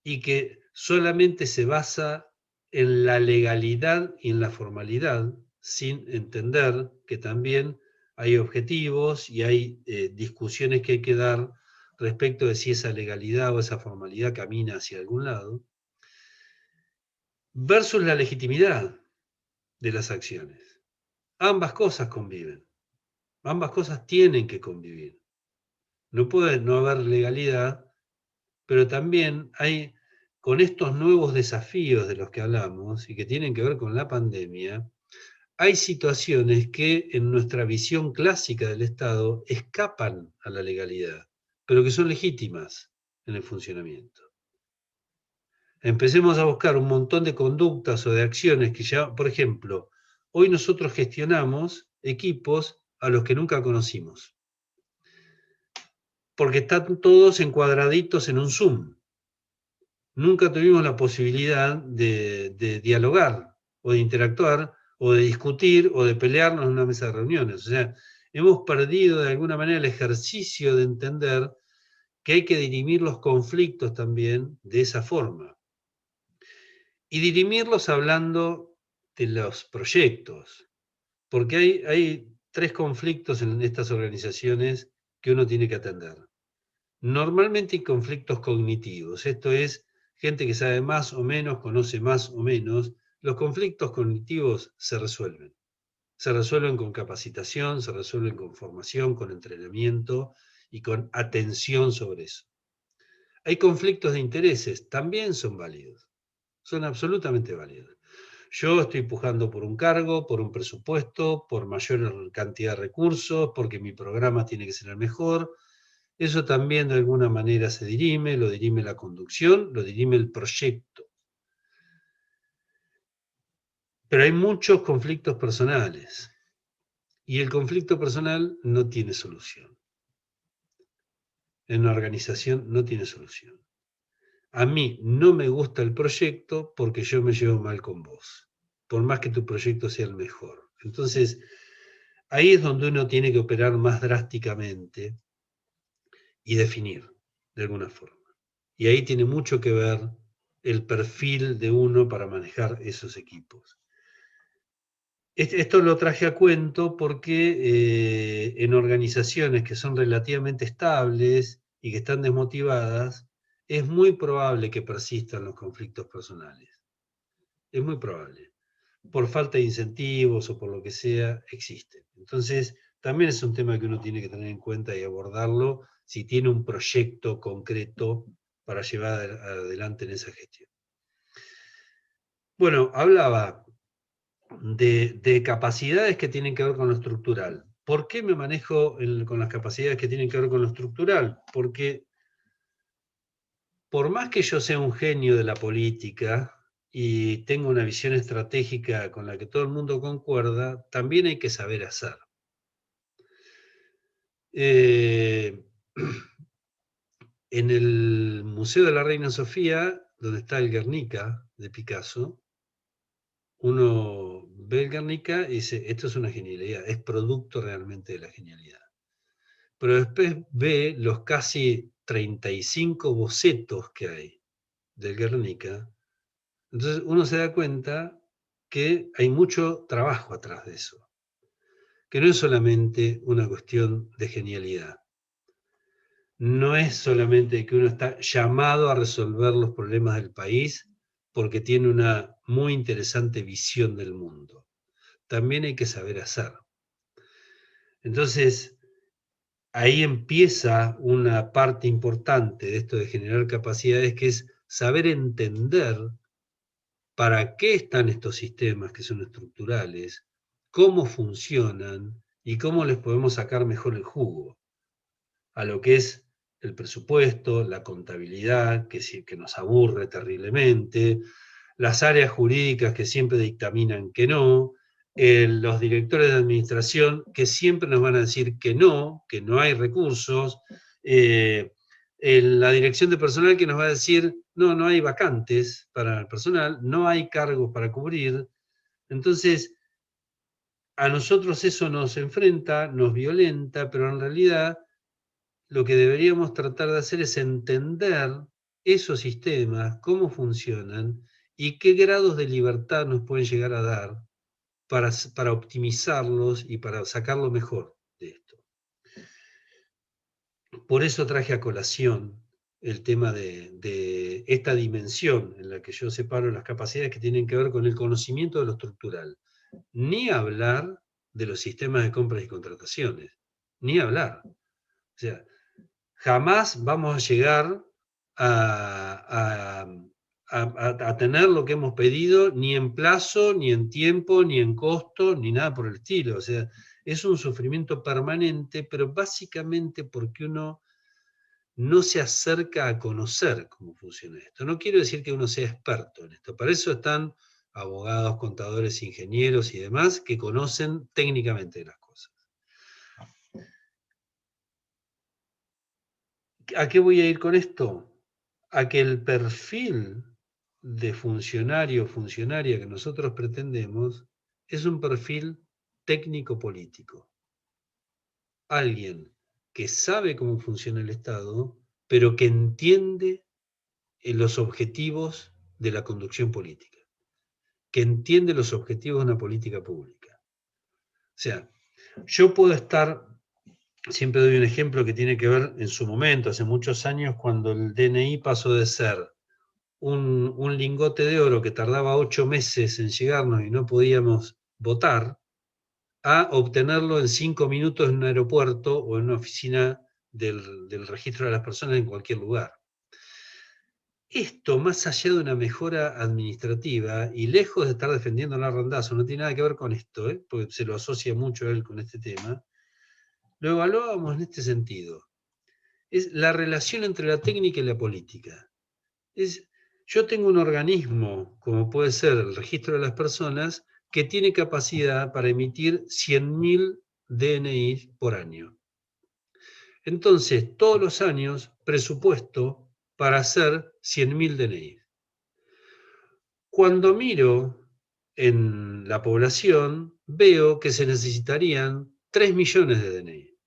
y que solamente se basa en la legalidad y en la formalidad, sin entender que también hay objetivos y hay discusiones que hay que dar respecto de si esa legalidad o esa formalidad camina hacia algún lado, versus la legitimidad de las acciones. Ambas cosas conviven, ambas cosas tienen que convivir. No puede no haber legalidad, pero también hay, con estos nuevos desafíos de los que hablamos y que tienen que ver con la pandemia, hay situaciones que en nuestra visión clásica del Estado escapan a la legalidad, pero que son legítimas en el funcionamiento. Empecemos a buscar un montón de conductas o de acciones que ya, por ejemplo, hoy nosotros gestionamos equipos a los que nunca conocimos, porque están todos encuadraditos en un Zoom. Nunca tuvimos la posibilidad de dialogar o de interactuar o de discutir o de pelearnos en una mesa de reuniones. O sea, hemos perdido de alguna manera el ejercicio de entender que hay que dirimir los conflictos también de esa forma. Y dirimirlos hablando de los proyectos, porque hay tres conflictos en estas organizaciones que uno tiene que atender. Normalmente hay conflictos cognitivos, esto es, gente que sabe más o menos, conoce más o menos. Los conflictos cognitivos se resuelven con capacitación, se resuelven con formación, con entrenamiento y con atención sobre eso. Hay conflictos de intereses, también son válidos. Son absolutamente válidos. Yo estoy pujando por un cargo, por un presupuesto, por mayor cantidad de recursos, porque mi programa tiene que ser el mejor. Eso también de alguna manera se dirime, lo dirime la conducción, lo dirime el proyecto. Pero hay muchos conflictos personales y el conflicto personal no tiene solución. En una organización no tiene solución. A mí no me gusta el proyecto porque yo me llevo mal con vos, por más que tu proyecto sea el mejor. Entonces, ahí es donde uno tiene que operar más drásticamente y definir de alguna forma. Y ahí tiene mucho que ver el perfil de uno para manejar esos equipos. Esto lo traje a cuento porque en organizaciones que son relativamente estables y que están desmotivadas, es muy probable que persistan los conflictos personales. Es muy probable. Por falta de incentivos o por lo que sea, existen. Entonces, también es un tema que uno tiene que tener en cuenta y abordarlo si tiene un proyecto concreto para llevar adelante en esa gestión. Bueno, hablaba de capacidades que tienen que ver con lo estructural. ¿Por qué me manejo con las capacidades que tienen que ver con lo estructural? Porque por más que yo sea un genio de la política y tenga una visión estratégica con la que todo el mundo concuerda, también hay que saber hacer. En el Museo de la Reina Sofía, donde está el Guernica de Picasso, uno ve el Guernica y dice, esto es una genialidad, es producto realmente de la genialidad. Pero después ve los casi 35 bocetos que hay del Guernica, entonces uno se da cuenta que hay mucho trabajo atrás de eso, que no es solamente una cuestión de genialidad, no es solamente que uno está llamado a resolver los problemas del país porque tiene una muy interesante visión del mundo. También hay que saber hacer. Entonces, ahí empieza una parte importante de esto de generar capacidades, que es saber entender para qué están estos sistemas que son estructurales, cómo funcionan y cómo les podemos sacar mejor el jugo a lo que es el presupuesto, la contabilidad, que nos aburre terriblemente, las áreas jurídicas que siempre dictaminan que no, los directores de administración que siempre nos van a decir que no hay recursos, la dirección de personal que nos va a decir no hay vacantes para el personal, no hay cargos para cubrir. Entonces, a nosotros eso nos enfrenta, nos violenta, pero en realidad lo que deberíamos tratar de hacer es entender esos sistemas, cómo funcionan y qué grados de libertad nos pueden llegar a dar para optimizarlos y para sacar lo mejor de esto. Por eso traje a colación el tema de esta dimensión en la que yo separo las capacidades que tienen que ver con el conocimiento de lo estructural. Ni hablar de los sistemas de compras y contrataciones, ni hablar. O sea, jamás vamos a llegar a tener lo que hemos pedido, ni en plazo, ni en tiempo, ni en costo, ni nada por el estilo. O sea, es un sufrimiento permanente, pero básicamente porque uno no se acerca a conocer cómo funciona esto. No quiero decir que uno sea experto en esto. Para eso están abogados, contadores, ingenieros y demás que conocen técnicamente las cosas. ¿A qué voy a ir con esto? A que el perfil de funcionario o funcionaria que nosotros pretendemos es un perfil técnico-político. Alguien que sabe cómo funciona el Estado, pero que entiende los objetivos de la conducción política, que entiende los objetivos de una política pública. O sea, yo puedo estar, siempre doy un ejemplo que tiene que ver en su momento, hace muchos años, cuando el DNI pasó de ser un lingote de oro que tardaba 8 meses en llegarnos y no podíamos votar, a obtenerlo en 5 minutos en un aeropuerto o en una oficina del registro de las personas en cualquier lugar. Esto, más allá de una mejora administrativa, y lejos de estar defendiendo a Randazzo, no tiene nada que ver con esto, porque se lo asocia mucho a él con este tema, lo evaluábamos en este sentido. Es la relación entre la técnica y la política. Yo tengo un organismo, como puede ser el registro de las personas, que tiene capacidad para emitir 100.000 DNI por año. Entonces, todos los años, presupuesto para hacer 100.000 DNI. Cuando miro en la población, veo que se necesitarían 3 millones de DNI.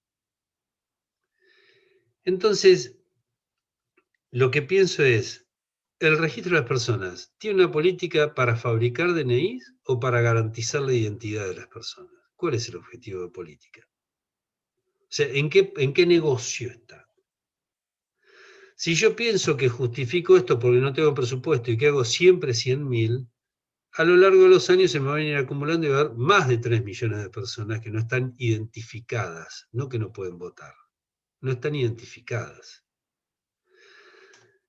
Entonces, lo que pienso es, ¿el registro de las personas tiene una política para fabricar DNIs o para garantizar la identidad de las personas? ¿Cuál es el objetivo de política? O sea, ¿en qué negocio está? Si yo pienso que justifico esto porque no tengo presupuesto y que hago siempre 100.000, a lo largo de los años se me van a ir acumulando y va a haber más de 3 millones de personas que no están identificadas, no que no pueden votar, no están identificadas.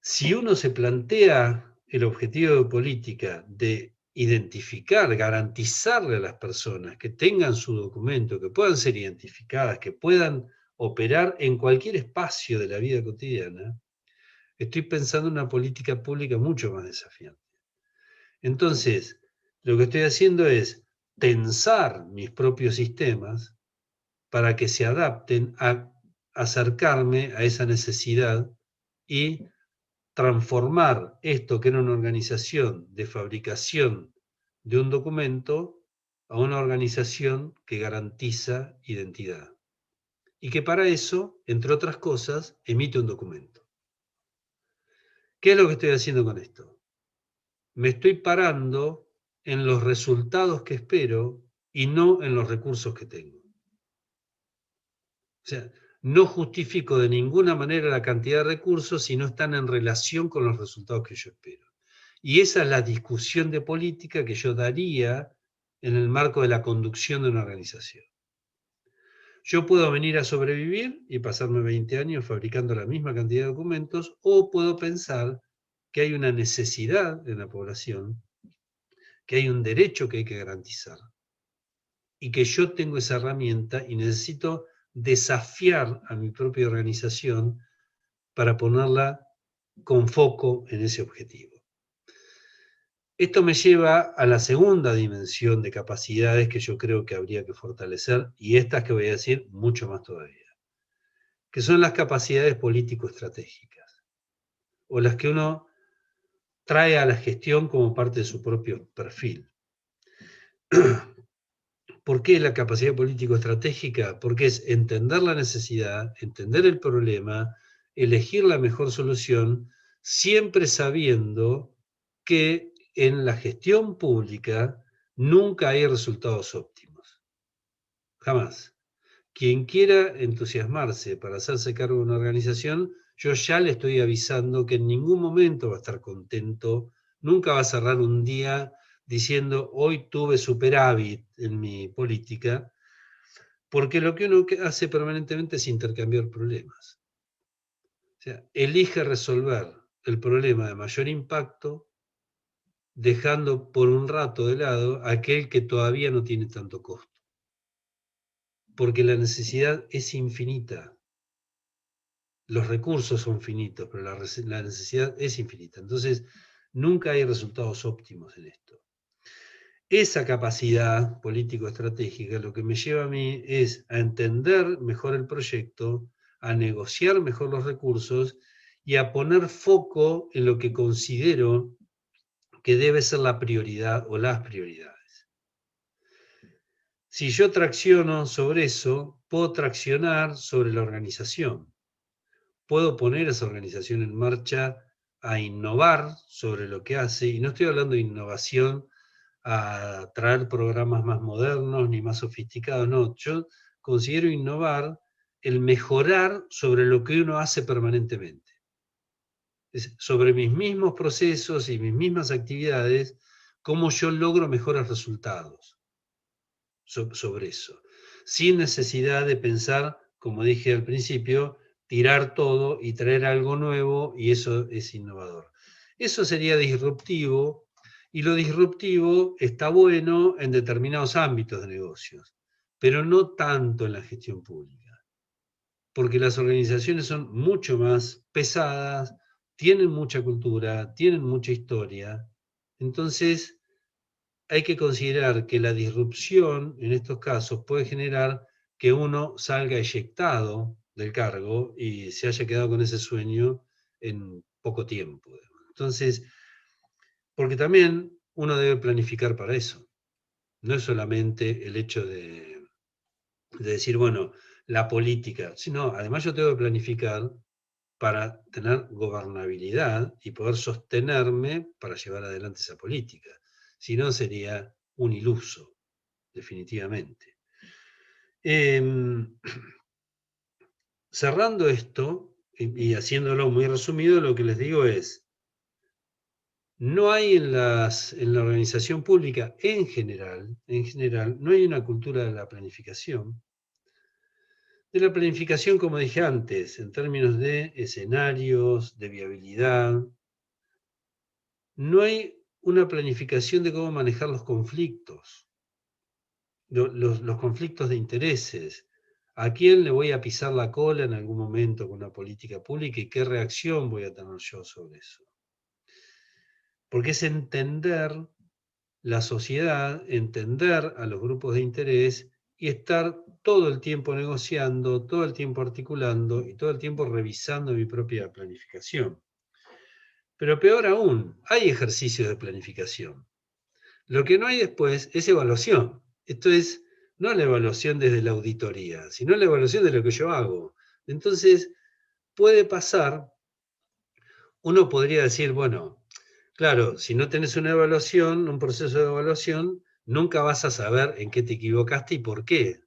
Si uno se plantea el objetivo de política de identificar, garantizarle a las personas que tengan su documento, que puedan ser identificadas, que puedan operar en cualquier espacio de la vida cotidiana, estoy pensando en una política pública mucho más desafiante. Entonces, lo que estoy haciendo es tensar mis propios sistemas para que se adapten a acercarme a esa necesidad y transformar esto que era una organización de fabricación de un documento a una organización que garantiza identidad. Y que para eso, entre otras cosas, emite un documento. ¿Qué es lo que estoy haciendo con esto? Me estoy parando en los resultados que espero y no en los recursos que tengo. O sea, no justifico de ninguna manera la cantidad de recursos si no están en relación con los resultados que yo espero. Y esa es la discusión de política que yo daría en el marco de la conducción de una organización. Yo puedo venir a sobrevivir y pasarme 20 años fabricando la misma cantidad de documentos, o puedo pensar que hay una necesidad en la población, que hay un derecho que hay que garantizar, y que yo tengo esa herramienta y necesito desafiar a mi propia organización para ponerla con foco en ese objetivo. Esto me lleva a la segunda dimensión de capacidades que yo creo que habría que fortalecer, y estas que voy a decir mucho más todavía, que son las capacidades político-estratégicas, o las que uno trae a la gestión como parte de su propio perfil. ¿Por qué la capacidad político-estratégica? Porque es entender la necesidad, entender el problema, elegir la mejor solución, siempre sabiendo que en la gestión pública nunca hay resultados óptimos. Jamás. Quien quiera entusiasmarse para hacerse cargo de una organización, yo ya le estoy avisando que en ningún momento va a estar contento, nunca va a cerrar un día diciendo hoy tuve superávit en mi política, porque lo que uno hace permanentemente es intercambiar problemas. O sea, elige resolver el problema de mayor impacto, dejando por un rato de lado aquel que todavía no tiene tanto costo. Porque la necesidad es infinita. Los recursos son finitos, pero la necesidad es infinita. Entonces, nunca hay resultados óptimos en esto. Esa capacidad político-estratégica lo que me lleva a mí es a entender mejor el proyecto, a negociar mejor los recursos y a poner foco en lo que considero que debe ser la prioridad o las prioridades. Si yo tracciono sobre eso, puedo traccionar sobre la organización. Puedo poner esa organización en marcha a innovar sobre lo que hace, y no estoy hablando de innovación a traer programas más modernos ni más sofisticados, no, yo considero innovar el mejorar sobre lo que uno hace permanentemente. Es sobre mis mismos procesos y mis mismas actividades, cómo yo logro mejores resultados sobre eso, sin necesidad de pensar, como dije al principio, tirar todo y traer algo nuevo, y eso es innovador. Eso sería disruptivo, y lo disruptivo está bueno en determinados ámbitos de negocios, pero no tanto en la gestión pública, porque las organizaciones son mucho más pesadas, tienen mucha cultura, tienen mucha historia, entonces hay que considerar que la disrupción en estos casos puede generar que uno salga eyectado del cargo y se haya quedado con ese sueño en poco tiempo. Entonces, porque también uno debe planificar para eso. No es solamente el hecho de decir, bueno, la política, sino además yo tengo que planificar para tener gobernabilidad y poder sostenerme para llevar adelante esa política. Si no, sería un iluso, definitivamente. Cerrando esto y haciéndolo muy resumido, lo que les digo es, no hay en la organización pública en general, no hay una cultura de la planificación. De la planificación, como dije antes, en términos de escenarios, de viabilidad. No hay una planificación de cómo manejar los conflictos, los conflictos de intereses. ¿A quién le voy a pisar la cola en algún momento con una política pública y qué reacción voy a tener yo sobre eso? Porque es entender la sociedad, entender a los grupos de interés y estar todo el tiempo negociando, todo el tiempo articulando y todo el tiempo revisando mi propia planificación. Pero peor aún, hay ejercicios de planificación. Lo que no hay después es evaluación. Esto es no la evaluación desde la auditoría, sino la evaluación de lo que yo hago. Entonces, puede pasar, uno podría decir, bueno, claro, si no tenés una evaluación, un proceso de evaluación, nunca vas a saber en qué te equivocaste y por qué.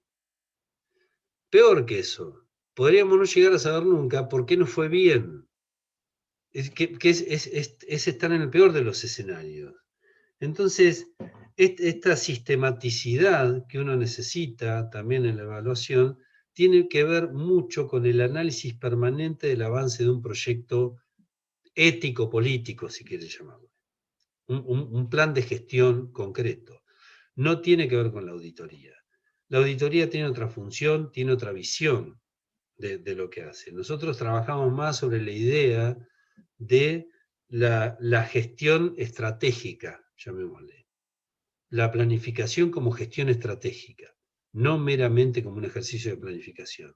Peor que eso, podríamos no llegar a saber nunca por qué no fue bien. Es estar en el peor de los escenarios. Entonces, esta sistematicidad que uno necesita también en la evaluación tiene que ver mucho con el análisis permanente del avance de un proyecto ético-político, si quiere llamarlo. Un plan de gestión concreto. No tiene que ver con la auditoría. La auditoría tiene otra función, tiene otra visión de lo que hace. Nosotros trabajamos más sobre la idea de la gestión estratégica, llamémosle. La planificación como gestión estratégica, no meramente como un ejercicio de planificación.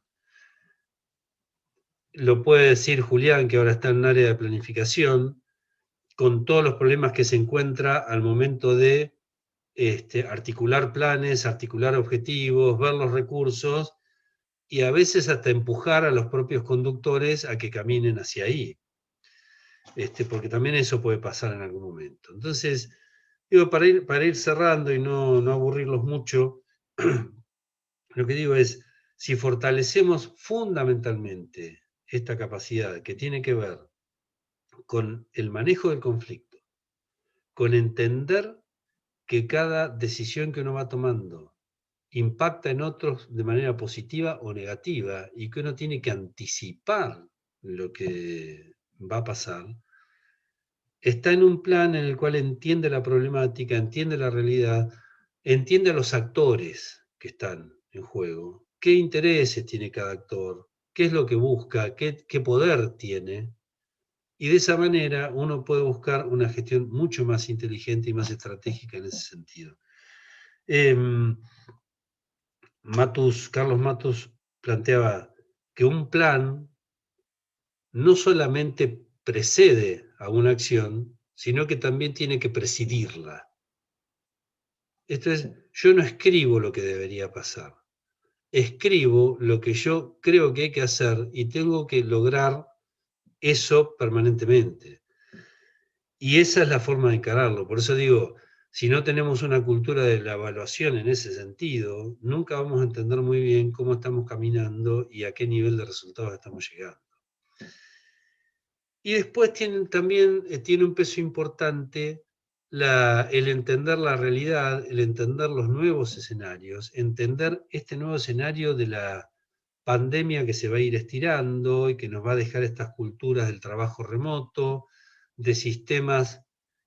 Lo puede decir Julián, que ahora está en un área de planificación, con todos los problemas que se encuentra al momento de articular planes, articular objetivos, ver los recursos y a veces hasta empujar a los propios conductores a que caminen hacia ahí. Porque también eso puede pasar en algún momento. Entonces, digo, para ir cerrando y no aburrirlos mucho, lo que digo es, si fortalecemos fundamentalmente esta capacidad que tiene que ver con el manejo del conflicto, con entender que cada decisión que uno va tomando impacta en otros de manera positiva o negativa y que uno tiene que anticipar lo que va a pasar, está en un plan en el cual entiende la problemática, entiende la realidad, entiende a los actores que están en juego, qué intereses tiene cada actor, qué es lo que busca, qué poder tiene, y de esa manera uno puede buscar una gestión mucho más inteligente y más estratégica en ese sentido. Carlos Matus planteaba que un plan no solamente precede a una acción, sino que también tiene que presidirla. Esto es, yo no escribo lo que debería pasar, escribo lo que yo creo que hay que hacer y tengo que lograr eso permanentemente. Y esa es la forma de encararlo. Por eso digo, si no tenemos una cultura de la evaluación en ese sentido, nunca vamos a entender muy bien cómo estamos caminando y a qué nivel de resultados estamos llegando. Y después también tiene un peso importante el entender la realidad, el entender los nuevos escenarios, entender este nuevo escenario de la pandemia que se va a ir estirando y que nos va a dejar estas culturas del trabajo remoto, de sistemas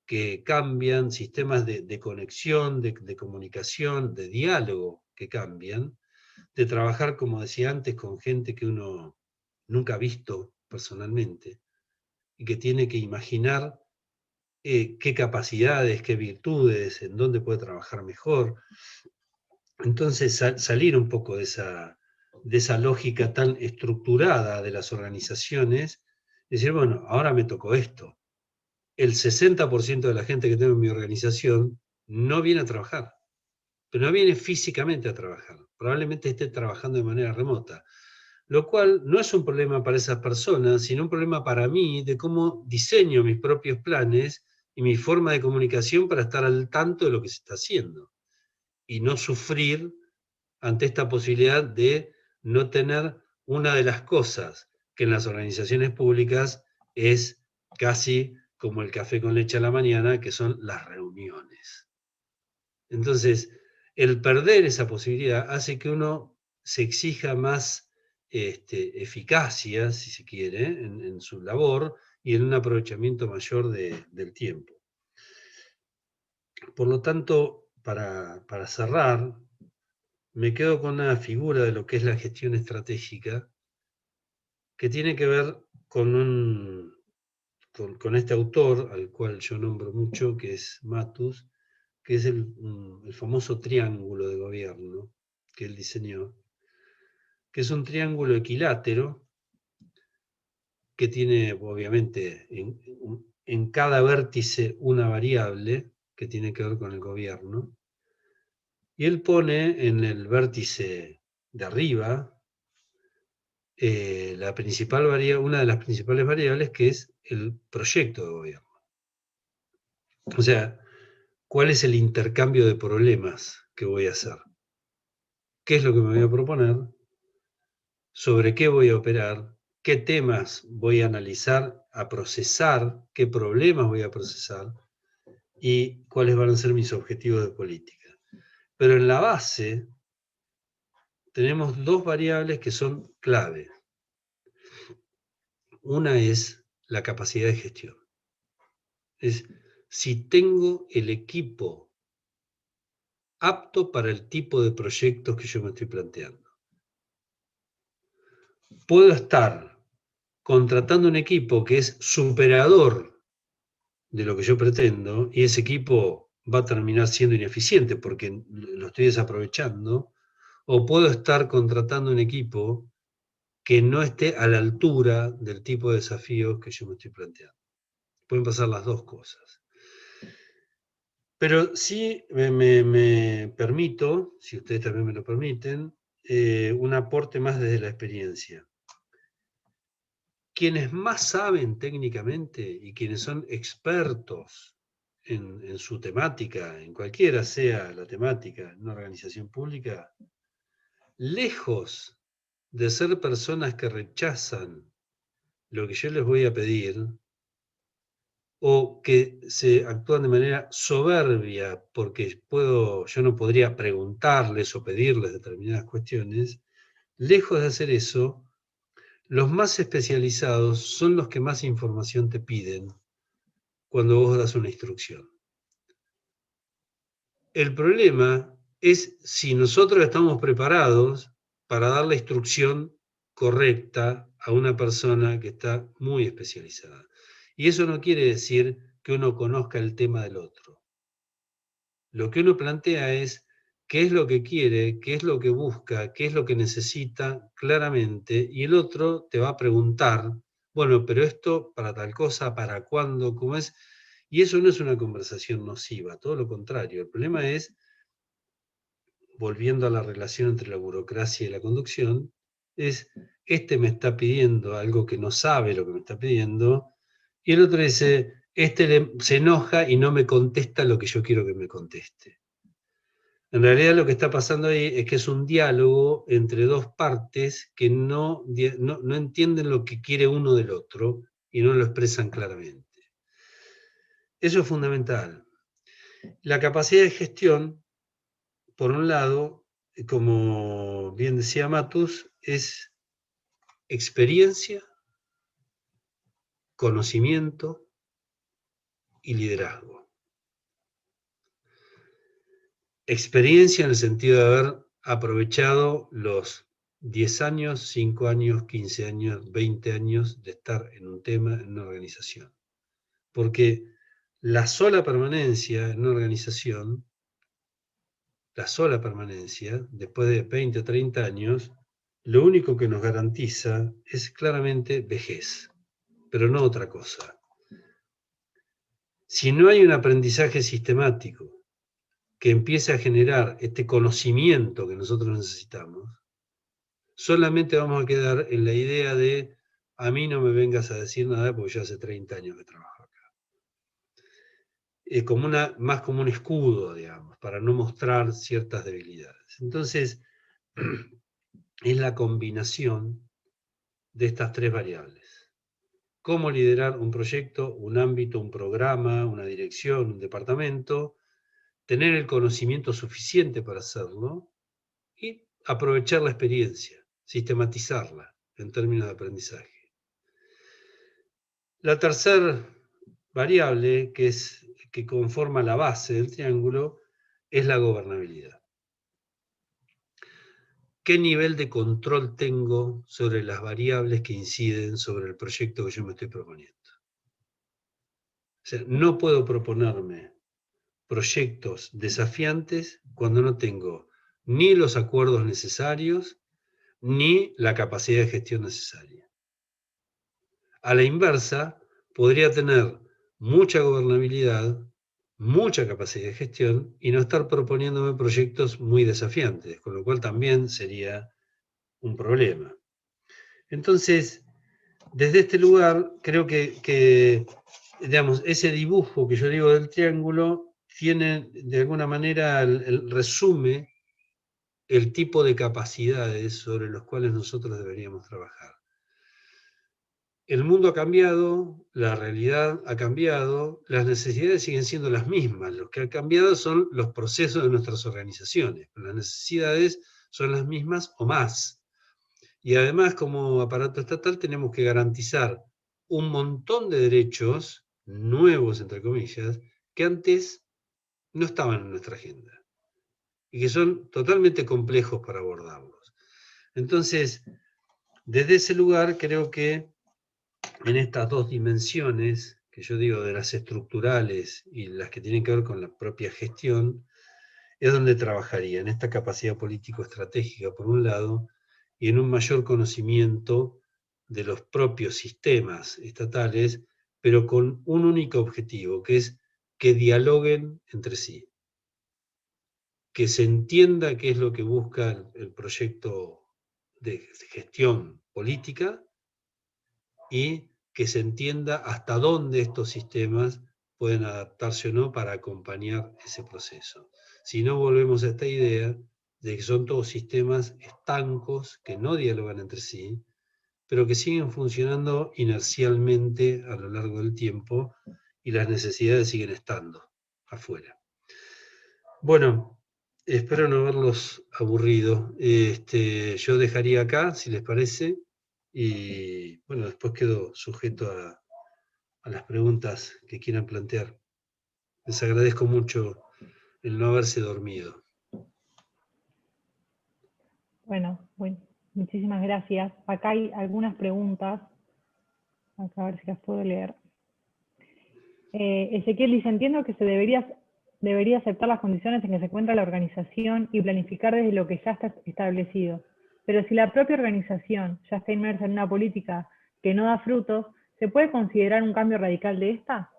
que cambian, sistemas de conexión, de comunicación, de diálogo que cambian, de trabajar, como decía antes, con gente que uno nunca ha visto personalmente y que tiene que imaginar qué capacidades, qué virtudes, en dónde puede trabajar mejor. Entonces, salir un poco de esa lógica tan estructurada de las organizaciones, decir, bueno, ahora me tocó esto. El 60% de la gente que tengo en mi organización no viene a trabajar, pero no viene físicamente a trabajar. Probablemente esté trabajando de manera remota, lo cual no es un problema para esas personas, sino un problema para mí de cómo diseño mis propios planes y mi forma de comunicación para estar al tanto de lo que se está haciendo y no sufrir ante esta posibilidad de no tener una de las cosas que en las organizaciones públicas es casi como el café con leche a la mañana, que son las reuniones. Entonces, el perder esa posibilidad hace que uno se exija más eficacia, si se quiere, en su labor y en un aprovechamiento mayor del tiempo. Por lo tanto, para cerrar, me quedo con una figura de lo que es la gestión estratégica que tiene que ver con este autor, al cual yo nombro mucho, que es Matus, que es el famoso triángulo de gobierno que él diseñó, que es un triángulo equilátero que tiene, obviamente, en cada vértice una variable que tiene que ver con el gobierno, y él pone en el vértice de arriba una de las principales variables, que es el proyecto de gobierno. O sea, ¿cuál es el intercambio de problemas que voy a hacer? ¿Qué es lo que me voy a proponer? ¿Sobre qué voy a operar? ¿Qué temas voy a analizar, a procesar? ¿Qué problemas voy a procesar? ¿Y cuáles van a ser mis objetivos de política? Pero en la base tenemos dos variables que son clave. Una es la capacidad de gestión. Es si tengo el equipo apto para el tipo de proyectos que yo me estoy planteando. Puedo estar contratando un equipo que es superador de lo que yo pretendo y ese equipo va a terminar siendo ineficiente porque lo estoy desaprovechando, o puedo estar contratando un equipo que no esté a la altura del tipo de desafíos que yo me estoy planteando. Pueden pasar las dos cosas. Pero sí me permito, si ustedes también me lo permiten, un aporte más desde la experiencia. Quienes más saben técnicamente y quienes son expertos en su temática, en cualquiera sea la temática en una organización pública, lejos de ser personas que rechazan lo que yo les voy a pedir, o que se actúan de manera soberbia porque yo no podría preguntarles o pedirles determinadas cuestiones, lejos de hacer eso, los más especializados son los que más información te piden cuando vos das una instrucción. El problema es si nosotros estamos preparados para dar la instrucción correcta a una persona que está muy especializada. Y eso no quiere decir que uno conozca el tema del otro. Lo que uno plantea es qué es lo que quiere, qué es lo que busca, qué es lo que necesita claramente, y el otro te va a preguntar, bueno, pero esto para tal cosa, para cuándo, cómo es, y eso no es una conversación nociva, todo lo contrario. El problema es, volviendo a la relación entre la burocracia y la conducción, es, me está pidiendo algo que no sabe lo que me está pidiendo, y el otro dice, se enoja y no me contesta lo que yo quiero que me conteste. En realidad lo que está pasando ahí es que es un diálogo entre dos partes que no entienden lo que quiere uno del otro y no lo expresan claramente. Eso es fundamental. La capacidad de gestión, por un lado, como bien decía Matus, es experiencia, conocimiento, y liderazgo. Experiencia en el sentido de haber aprovechado los 10 años, 5 años, 15 años, 20 años de estar en un tema, en una organización. Porque la sola permanencia en una organización, la sola permanencia, después de 20 o 30 años, lo único que nos garantiza es claramente vejez, pero no otra cosa. Si no hay un aprendizaje sistemático que empiece a generar este conocimiento que nosotros necesitamos, solamente vamos a quedar en la idea de a mí no me vengas a decir nada porque yo hace 30 años que trabajo acá. Más como un escudo, digamos, para no mostrar ciertas debilidades. Entonces, es la combinación de estas tres variables. Cómo liderar un proyecto, un ámbito, un programa, una dirección, un departamento, tener el conocimiento suficiente para hacerlo y aprovechar la experiencia, sistematizarla en términos de aprendizaje. La tercera variable, que conforma la base del triángulo, es la gobernabilidad. ¿Qué nivel de control tengo sobre las variables que inciden sobre el proyecto que yo me estoy proponiendo? O sea, no puedo proponerme proyectos desafiantes cuando no tengo ni los acuerdos necesarios, ni la capacidad de gestión necesaria. A la inversa, podría tener mucha gobernabilidad, mucha capacidad de gestión y no estar proponiéndome proyectos muy desafiantes, con lo cual también sería un problema. Entonces, desde este lugar, creo que digamos, ese dibujo que yo digo del triángulo tiene, de alguna manera, resume el tipo de capacidades sobre los cuales nosotros deberíamos trabajar. El mundo ha cambiado, la realidad ha cambiado, las necesidades siguen siendo las mismas. Lo que ha cambiado son los procesos de nuestras organizaciones. Las necesidades son las mismas o más. Y además, como aparato estatal, tenemos que garantizar un montón de derechos nuevos, entre comillas, que antes no estaban en nuestra agenda y que son totalmente complejos para abordarlos. Entonces, desde ese lugar creo que en estas dos dimensiones, que yo digo de las estructurales y las que tienen que ver con la propia gestión, es donde trabajaría, en esta capacidad político-estratégica por un lado, y en un mayor conocimiento de los propios sistemas estatales, pero con un único objetivo, que es que dialoguen entre sí, que se entienda qué es lo que busca el proyecto de gestión política y que se entienda hasta dónde estos sistemas pueden adaptarse o no para acompañar ese proceso. Si no, volvemos a esta idea de que son todos sistemas estancos que no dialogan entre sí, pero que siguen funcionando inercialmente a lo largo del tiempo y las necesidades siguen estando afuera. Bueno, espero no haberlos aburrido. Yo dejaría acá, si les parece, y bueno, después quedo sujeto a las preguntas que quieran plantear. Les agradezco mucho el no haberse dormido. Bueno, muchísimas gracias. Acá hay algunas preguntas. Acá a ver si las puedo leer. Ezequiel dice, entiendo que se debería aceptar las condiciones en que se encuentra la organización y planificar desde lo que ya está establecido. Pero si la propia organización ya está inmersa en una política que no da frutos, ¿se puede considerar un cambio radical de esta?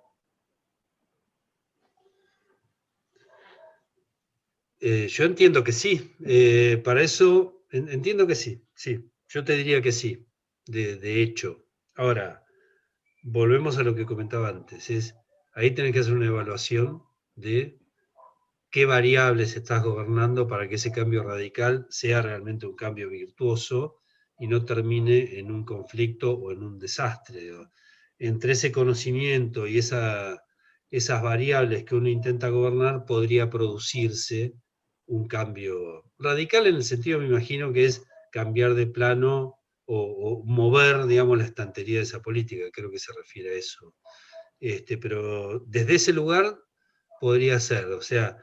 Yo entiendo que sí. Para eso, entiendo que sí. Sí, yo te diría que sí, de hecho. Ahora, volvemos a lo que comentaba antes. Ahí tenés que hacer una evaluación de qué variables estás gobernando para que ese cambio radical sea realmente un cambio virtuoso y no termine en un conflicto o en un desastre. Entre ese conocimiento y esas variables que uno intenta gobernar podría producirse un cambio radical en el sentido, me imagino, que es cambiar de plano o mover, digamos, la estantería de esa política. Creo que se refiere a eso. Pero desde ese lugar podría ser, o sea,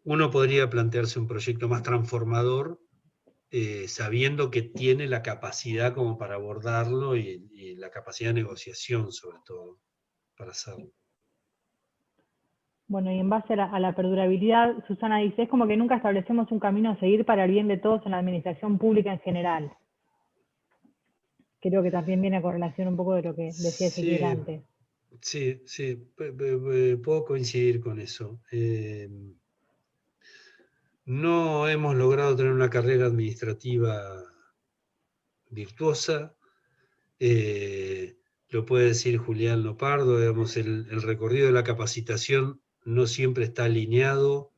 uno podría plantearse un proyecto más transformador, sabiendo que tiene la capacidad como para abordarlo y la capacidad de negociación, sobre todo, para hacerlo. Bueno, y en base a la perdurabilidad, Susana dice, es como que nunca establecemos un camino a seguir para el bien de todos en la administración pública en general. Creo que también viene a correlación un poco de lo que decía Ezequiel antes. Sí, puedo coincidir con eso. No hemos logrado tener una carrera administrativa virtuosa. Lo puede decir Julián Lopardo, digamos, el recorrido de la capacitación no siempre está alineado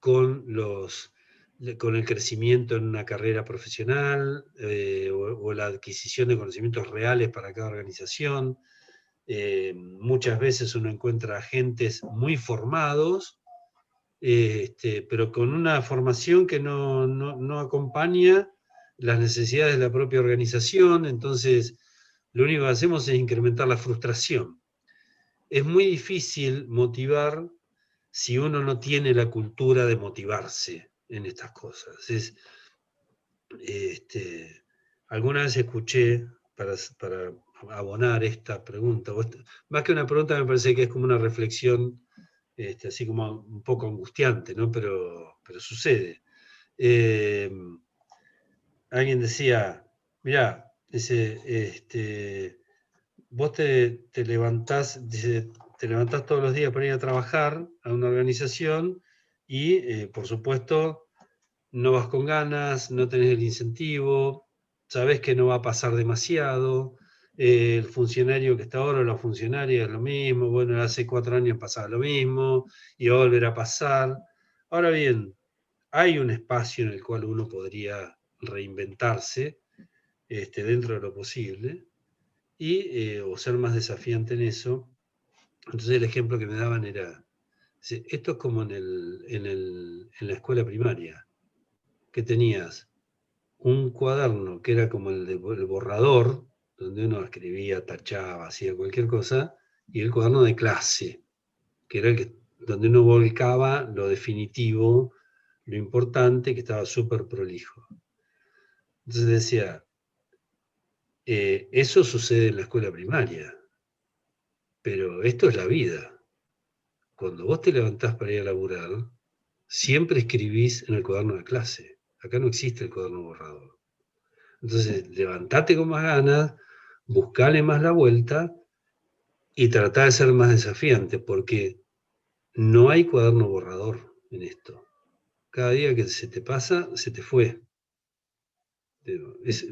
con el crecimiento en una carrera profesional o la adquisición de conocimientos reales para cada organización. Muchas veces uno encuentra agentes muy formados, pero con una formación que no acompaña las necesidades de la propia organización. Entonces lo único que hacemos es incrementar la frustración. Es muy difícil motivar si uno no tiene la cultura de motivarse en estas cosas. Alguna vez escuché, para abonar esta pregunta, más que una pregunta me parece que es como una reflexión, así como un poco angustiante, ¿no? Pero sucede. Alguien decía, mirá, dice, vos te levantás, dice, te levantás todos los días para ir a trabajar a una organización y, por supuesto, no vas con ganas, no tenés el incentivo, sabés que no va a pasar demasiado, el funcionario que está ahora o la funcionaria es lo mismo, bueno, hace 4 años pasaba lo mismo y va a volver a pasar. Ahora bien, hay un espacio en el cual uno podría reinventarse dentro de lo posible o ser más desafiante en eso. Entonces el ejemplo que me daban era, esto es como en la escuela primaria, que tenías un cuaderno que era como el borrador, donde uno escribía, tachaba, hacía cualquier cosa, y el cuaderno de clase, que era donde uno volcaba lo definitivo, lo importante, que estaba súper prolijo. Entonces decía, eso sucede en la escuela primaria, pero esto es la vida. Cuando vos te levantás para ir a laburar, siempre escribís en el cuaderno de clase. Acá no existe el cuaderno borrador. Entonces, levantate con más ganas, buscale más la vuelta y tratá de ser más desafiante, porque no hay cuaderno borrador en esto. Cada día que se te pasa, se te fue. Es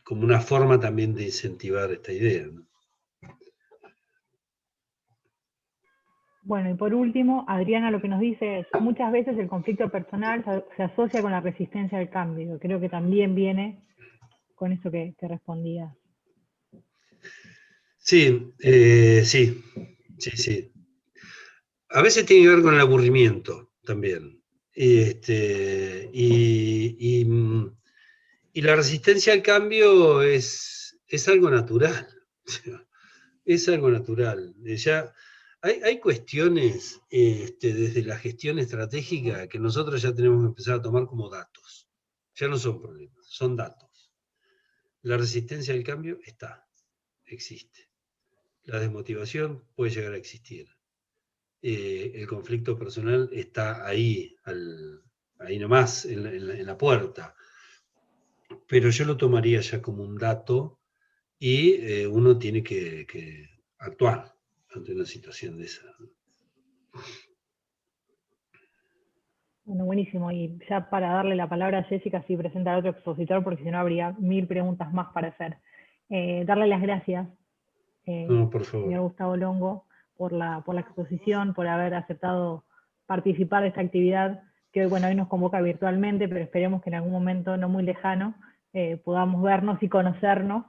como una forma también de incentivar esta idea, ¿no? Bueno, y por último, Adriana lo que nos dice es, muchas veces el conflicto personal se asocia con la resistencia al cambio. Creo que también viene con eso que respondías. Sí. A veces tiene que ver con el aburrimiento también. Y la resistencia al cambio es algo natural. Es algo natural. Ya hay cuestiones desde la gestión estratégica que nosotros ya tenemos que empezar a tomar como datos. Ya no son problemas, son datos. La resistencia al cambio existe. La desmotivación puede llegar a existir. El conflicto personal está ahí nomás, en la puerta. Pero yo lo tomaría ya como un dato y uno tiene que actuar ante una situación de esa. Bueno, buenísimo. Y ya para darle la palabra a Jessica, si presenta al otro expositor, porque si no habría 1000 preguntas más para hacer. Darle las gracias, No, por favor. señor Gustavo Longo, por la exposición, por haber aceptado participar de esta actividad que hoy nos convoca virtualmente, pero esperemos que en algún momento no muy lejano podamos vernos y conocernos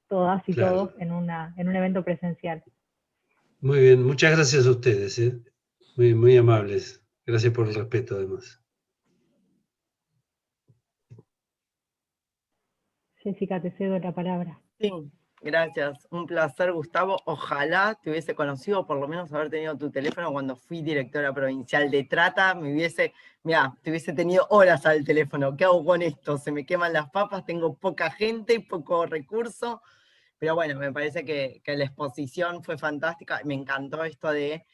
todas y todos en un evento presencial. Muy bien, muchas gracias a ustedes, muy, muy amables. Gracias por el respeto, además. Jessica, te cedo la palabra. Sí, Gracias, un placer, Gustavo. Ojalá te hubiese conocido, por lo menos haber tenido tu teléfono cuando fui directora provincial de Trata, te hubiese tenido horas al teléfono. ¿Qué hago con esto? Se me queman las papas, tengo poca gente, poco recurso, pero bueno, me parece que la exposición fue fantástica. Me encantó esto de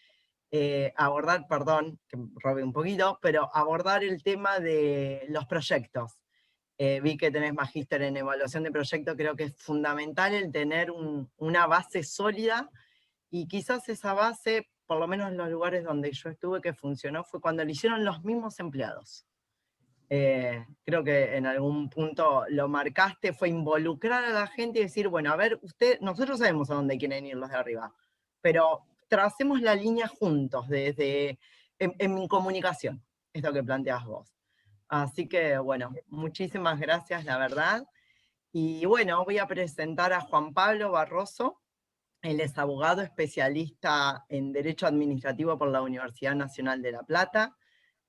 abordar, perdón, que me robé un poquito, pero abordar el tema de los proyectos. Vi que tenés magíster en evaluación de proyectos, creo que es fundamental el tener una base sólida, y quizás esa base, por lo menos en los lugares donde yo estuve que funcionó, fue cuando lo hicieron los mismos empleados. Creo que en algún punto lo marcaste, fue involucrar a la gente y decir, bueno, a ver, nosotros sabemos a dónde quieren ir los de arriba, pero tracemos la línea juntos, en mi comunicación, esto que planteas vos. Así que, bueno, muchísimas gracias, la verdad. Y bueno, voy a presentar a Juan Pablo Barroso. Él es abogado especialista en Derecho Administrativo por la Universidad Nacional de La Plata.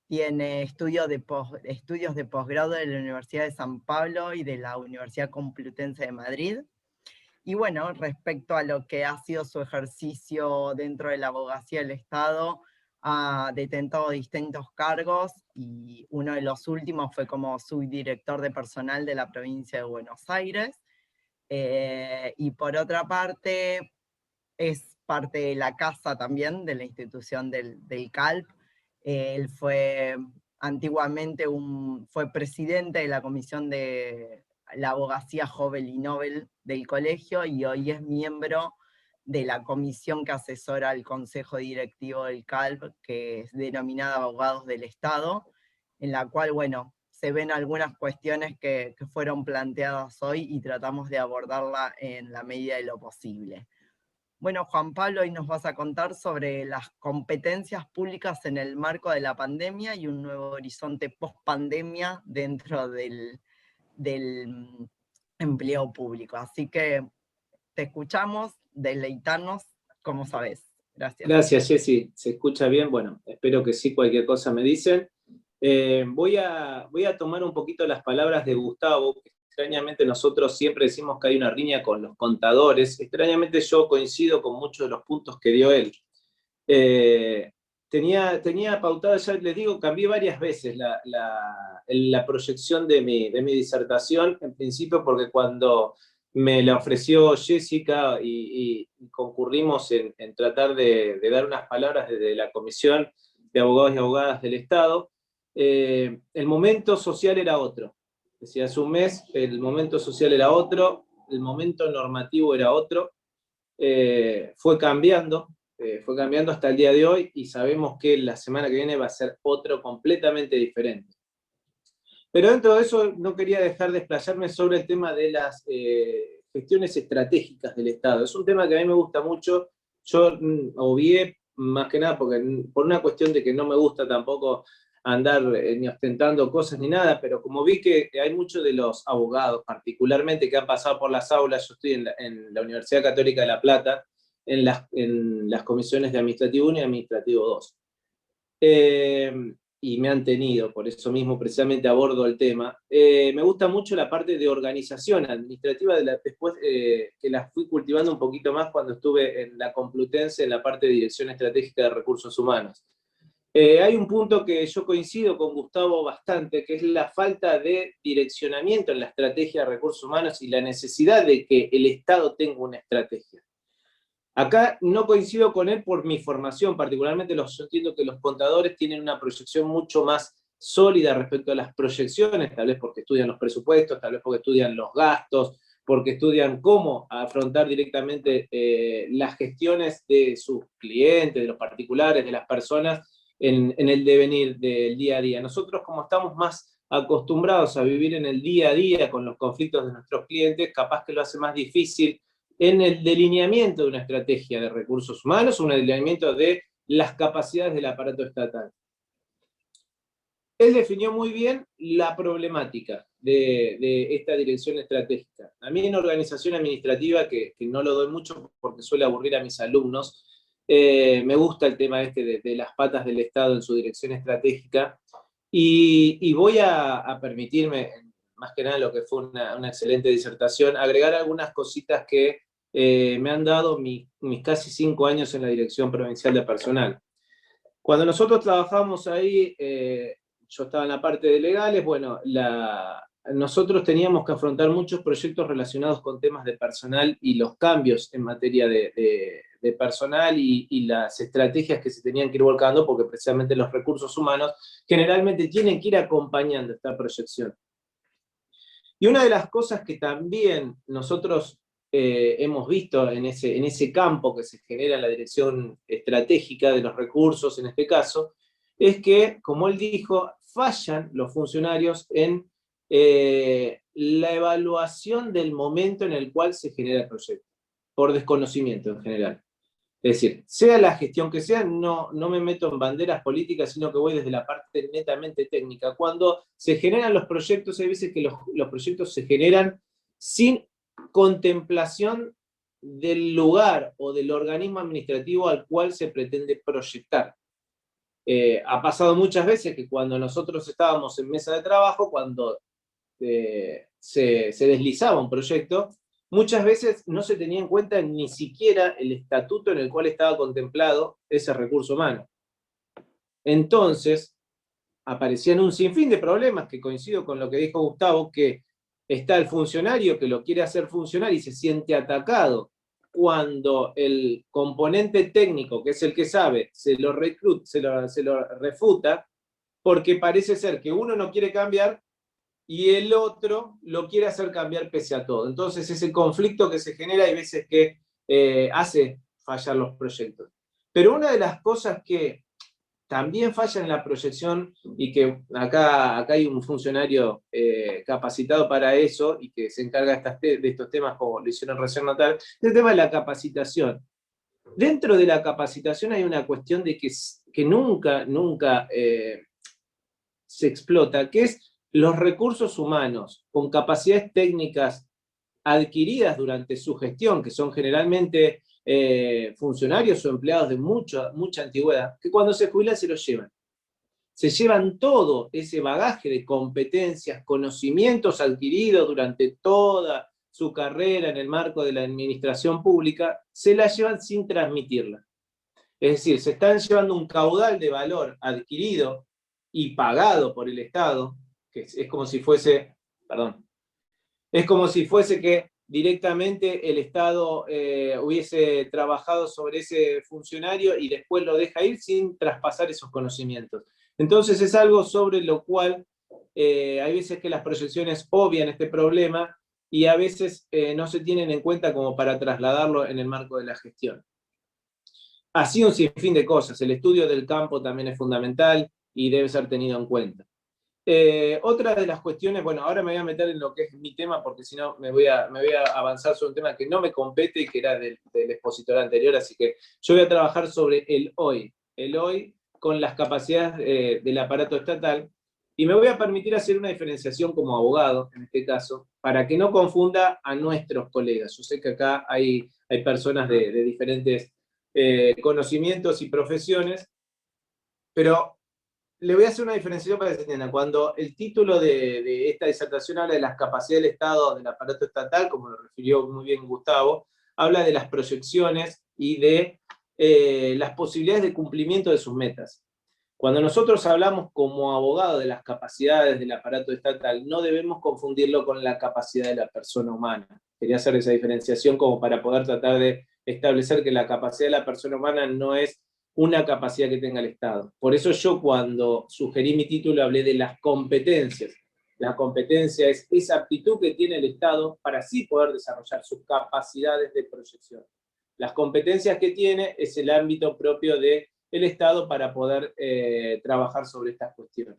Tiene estudios de posgrado de la Universidad de San Pablo y de la Universidad Complutense de Madrid. Y bueno, respecto a lo que ha sido su ejercicio dentro de la abogacía del Estado, ha detentado distintos cargos, y uno de los últimos fue como subdirector de personal de la provincia de Buenos Aires. Y por otra parte, es parte de la casa también, de la institución del CALP. Él fue antiguamente fue presidente de la comisión de la abogacía Jovel y Nobel del colegio, y hoy es miembro de la comisión que asesora al consejo directivo del CALP, que es denominada Abogados del Estado, en la cual, bueno, se ven algunas cuestiones que fueron planteadas hoy y tratamos de abordarla en la medida de lo posible. Bueno, Juan Pablo, hoy nos vas a contar sobre las competencias públicas en el marco de la pandemia y un nuevo horizonte post-pandemia dentro del empleo público. Así que te escuchamos, deleitarnos, como sabes. Gracias. Gracias, Jessy. ¿Se escucha bien? Bueno, espero que sí, cualquier cosa me dicen. Voy a tomar un poquito las palabras de Gustavo. Extrañamente nosotros siempre decimos que hay una riña con los contadores. Extrañamente yo coincido con muchos de los puntos que dio él. Tenía pautada, ya les digo, cambié varias veces la proyección de mi disertación, en principio porque cuando me la ofreció Jessica y concurrimos en tratar de dar unas palabras desde la Comisión de Abogados y Abogadas del Estado, el momento social era otro. Decía, hace un mes el momento social era otro, el momento normativo era otro, fue cambiando hasta el día de hoy, y sabemos que la semana que viene va a ser otro completamente diferente. Pero dentro de eso no quería dejar de explayarme sobre el tema de las gestiones estratégicas del Estado. Es un tema que a mí me gusta mucho. Yo obvié, más que nada, por una cuestión de que no me gusta tampoco andar ni ostentando cosas ni nada, pero como vi que hay muchos de los abogados, particularmente, que han pasado por las aulas. Yo estoy en la Universidad Católica de La Plata, en las comisiones de Administrativo 1 y Administrativo 2. Y me han tenido, por eso mismo precisamente abordo el tema. Me gusta mucho la parte de organización administrativa, después que la fui cultivando un poquito más cuando estuve en la Complutense, en la parte de Dirección Estratégica de Recursos Humanos. Hay un punto que yo coincido con Gustavo bastante, que es la falta de direccionamiento en la estrategia de recursos humanos y la necesidad de que el Estado tenga una estrategia. Acá no coincido con él por mi formación, particularmente yo entiendo que los contadores tienen una proyección mucho más sólida respecto a las proyecciones, tal vez porque estudian los presupuestos, tal vez porque estudian los gastos, porque estudian cómo afrontar directamente las gestiones de sus clientes, de los particulares, de las personas, en el devenir del día a día. Nosotros, como estamos más acostumbrados a vivir en el día a día con los conflictos de nuestros clientes, capaz que lo hace más difícil en el delineamiento de una estrategia de recursos humanos, un delineamiento de las capacidades del aparato estatal. Él definió muy bien la problemática de esta dirección estratégica. A mí en organización administrativa, que no lo doy mucho porque suele aburrir a mis alumnos, me gusta el tema de las patas del Estado en su dirección estratégica, y voy a permitirme, más que nada lo que fue una excelente disertación, agregar algunas cositas que me han dado mis casi 5 años en la Dirección Provincial de Personal. Cuando nosotros trabajábamos ahí, yo estaba en la parte de legales, bueno, nosotros teníamos que afrontar muchos proyectos relacionados con temas de personal y los cambios en materia de personal y las estrategias que se tenían que ir volcando, porque precisamente los recursos humanos generalmente tienen que ir acompañando esta proyección. Y una de las cosas que también nosotros hemos visto en ese campo que se genera en la dirección estratégica de los recursos, en este caso, es que, como él dijo, fallan los funcionarios en la evaluación del momento en el cual se genera el proyecto, por desconocimiento en general. Es decir, sea la gestión que sea, no me meto en banderas políticas, sino que voy desde la parte netamente técnica. Cuando se generan los proyectos, hay veces que los proyectos se generan sin contemplación del lugar o del organismo administrativo al cual se pretende proyectar. Ha pasado muchas veces que cuando nosotros estábamos en mesa de trabajo, cuando se deslizaba un proyecto, muchas veces no se tenía en cuenta ni siquiera el estatuto en el cual estaba contemplado ese recurso humano. Entonces, aparecían un sinfín de problemas, que coincido con lo que dijo Gustavo, que está el funcionario que lo quiere hacer funcionar y se siente atacado cuando el componente técnico, que es el que sabe, se lo refuta, porque parece ser que uno no quiere cambiar y el otro lo quiere hacer cambiar pese a todo. Entonces ese conflicto que se genera hay veces que hace fallar los proyectos. Pero una de las cosas que también falla en la proyección, y que acá hay un funcionario capacitado para eso, y que se encarga de estos temas, como lo hicieron recién notar, es el tema de la capacitación. Dentro de la capacitación hay una cuestión de que nunca se explota, que es los recursos humanos con capacidades técnicas adquiridas durante su gestión, que son generalmente funcionarios o empleados de mucha antigüedad, que cuando se jubilan se los llevan. Se llevan todo ese bagaje de competencias, conocimientos adquiridos durante toda su carrera en el marco de la administración pública, se la llevan sin transmitirla. Es decir, se están llevando un caudal de valor adquirido y pagado por el Estado, que es como si fuese, es como si fuese que directamente el Estado hubiese trabajado sobre ese funcionario y después lo deja ir sin traspasar esos conocimientos. Entonces es algo sobre lo cual hay veces que las proyecciones obvian este problema y a veces no se tienen en cuenta como para trasladarlo en el marco de la gestión. Así un sinfín de cosas. El estudio del campo también es fundamental y debe ser tenido en cuenta. Otra de las cuestiones, bueno, ahora me voy a meter en lo que es mi tema, porque si no me voy a avanzar sobre un tema que no me compete y que era del expositor anterior, así que yo voy a trabajar sobre el hoy con las capacidades del aparato estatal, y me voy a permitir hacer una diferenciación como abogado, en este caso, para que no confunda a nuestros colegas. Yo sé que acá hay personas de diferentes conocimientos y profesiones, pero le voy a hacer una diferenciación para que se entienda. Cuando el título de esta disertación habla de las capacidades del Estado, del aparato estatal, como lo refirió muy bien Gustavo, habla de las proyecciones y de las posibilidades de cumplimiento de sus metas. Cuando nosotros hablamos como abogado de las capacidades del aparato estatal, no debemos confundirlo con la capacidad de la persona humana. Quería hacer esa diferenciación como para poder tratar de establecer que la capacidad de la persona humana no es una capacidad que tenga el Estado. Por eso yo, cuando sugerí mi título, hablé de las competencias. La competencia es esa aptitud que tiene el Estado para así poder desarrollar sus capacidades de proyección. Las competencias que tiene es el ámbito propio del Estado para poder trabajar sobre estas cuestiones.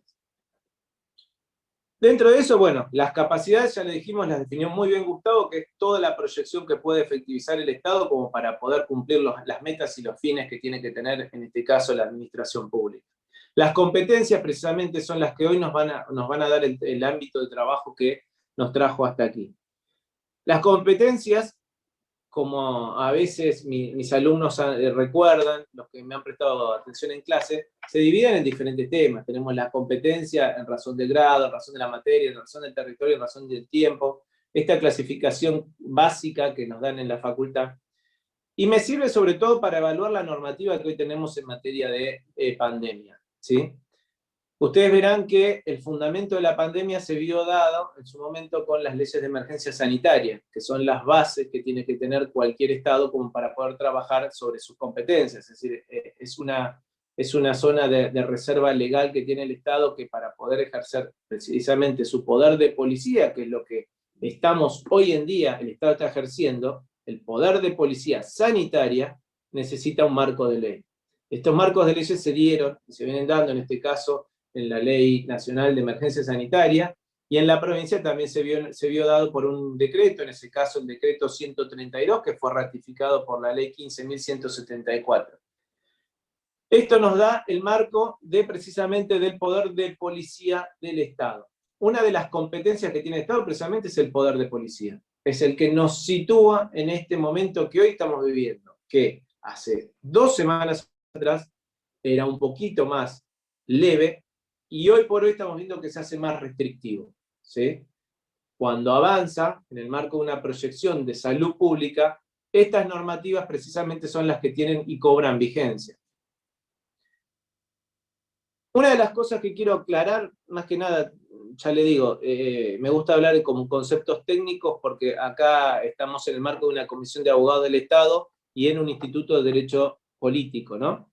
Dentro de eso, bueno, las capacidades, ya le dijimos, las definió muy bien Gustavo, que es toda la proyección que puede efectivizar el Estado como para poder cumplir las metas y los fines que tiene que tener, en este caso, la administración pública. Las competencias precisamente son las que hoy nos van a dar el ámbito de trabajo que nos trajo hasta aquí. Las competencias, como a veces mis alumnos recuerdan, los que me han prestado atención en clase, se dividen en diferentes temas. Tenemos la competencia en razón del grado, en razón de la materia, en razón del territorio, en razón del tiempo. esta clasificación básica que nos dan en la facultad. Y me sirve sobre todo para evaluar la normativa que hoy tenemos en materia de pandemia, ¿sí? Ustedes verán que el fundamento de la pandemia se vio dado en su momento con las leyes de emergencia sanitaria, que son las bases que tiene que tener cualquier Estado como para poder trabajar sobre sus competencias. Es decir, es una zona de reserva legal que tiene el Estado que para poder ejercer precisamente su poder de policía, que es lo que estamos hoy en día, el Estado está ejerciendo, el poder de policía sanitaria necesita un marco de ley. Estos marcos de leyes se dieron y se vienen dando en este caso en la Ley Nacional de Emergencia Sanitaria, y en la provincia también se vio dado por un decreto, en ese caso el decreto 132, que fue ratificado por la Ley 15.174. Esto nos da el marco precisamente del poder de policía del Estado. Una de las competencias que tiene el Estado precisamente es el poder de policía. Es el que nos sitúa en este momento que hoy estamos viviendo, que hace 2 semanas atrás era un poquito más leve, y hoy por hoy estamos viendo que se hace más restrictivo, ¿sí? Cuando avanza, en el marco de una proyección de salud pública, estas normativas precisamente son las que tienen y cobran vigencia. Una de las cosas que quiero aclarar, más que nada, ya le digo, me gusta hablar como conceptos técnicos porque acá estamos en el marco de una comisión de abogados del Estado y en un instituto de derecho político, ¿no?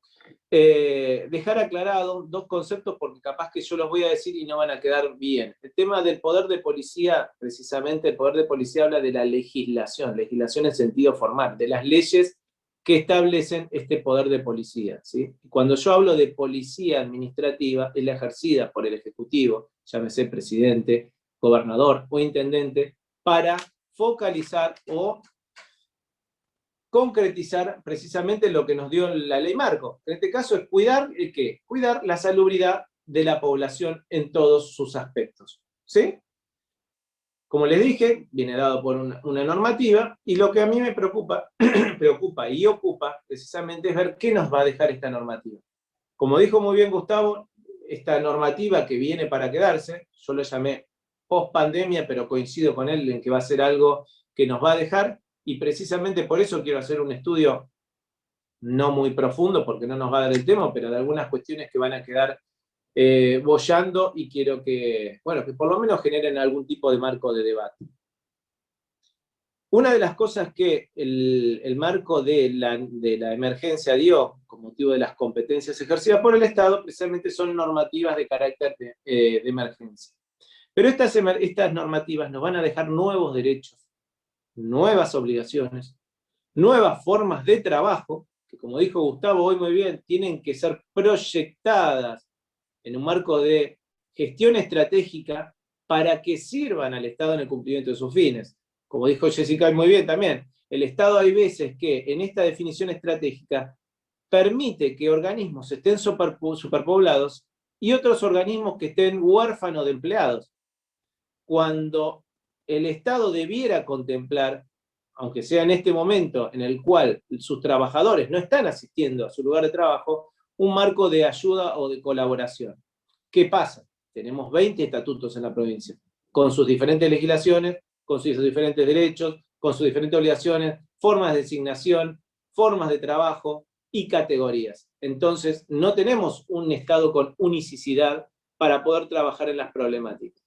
Dejar aclarado 2 conceptos porque capaz que yo los voy a decir y no van a quedar bien. El tema del poder de policía, precisamente el poder de policía habla de la legislación en sentido formal, de las leyes que establecen este poder de policía, ¿sí? Cuando yo hablo de policía administrativa, es la ejercida por el Ejecutivo, llámese presidente, gobernador o intendente, para focalizar o concretizar precisamente lo que nos dio la ley marco. En este caso es cuidar el qué, cuidar la salubridad de la población en todos sus aspectos, ¿sí? Como les dije, viene dado por una normativa, y lo que a mí me preocupa y ocupa precisamente es ver qué nos va a dejar esta normativa. Como dijo muy bien Gustavo, esta normativa que viene para quedarse, yo lo llamé post-pandemia, pero coincido con él en que va a ser algo que nos va a dejar, y precisamente por eso quiero hacer un estudio no muy profundo, porque no nos va a dar el tema, pero de algunas cuestiones que van a quedar boyando, y quiero que, bueno, que por lo menos generen algún tipo de marco de debate. Una de las cosas que el marco de la emergencia dio, con motivo de las competencias ejercidas por el Estado, precisamente son normativas de carácter de emergencia. Pero estas normativas nos van a dejar nuevos derechos, nuevas obligaciones, nuevas formas de trabajo, que como dijo Gustavo hoy muy bien, tienen que ser proyectadas en un marco de gestión estratégica para que sirvan al Estado en el cumplimiento de sus fines. Como dijo Jessica muy bien también, el Estado hay veces que en esta definición estratégica permite que organismos estén superpoblados y otros organismos que estén huérfanos de empleados, cuando el Estado debiera contemplar, aunque sea en este momento en el cual sus trabajadores no están asistiendo a su lugar de trabajo, un marco de ayuda o de colaboración. ¿Qué pasa? Tenemos 20 estatutos en la provincia, con sus diferentes legislaciones, con sus diferentes derechos, con sus diferentes obligaciones, formas de designación, formas de trabajo y categorías. Entonces, no tenemos un Estado con unicidad para poder trabajar en las problemáticas.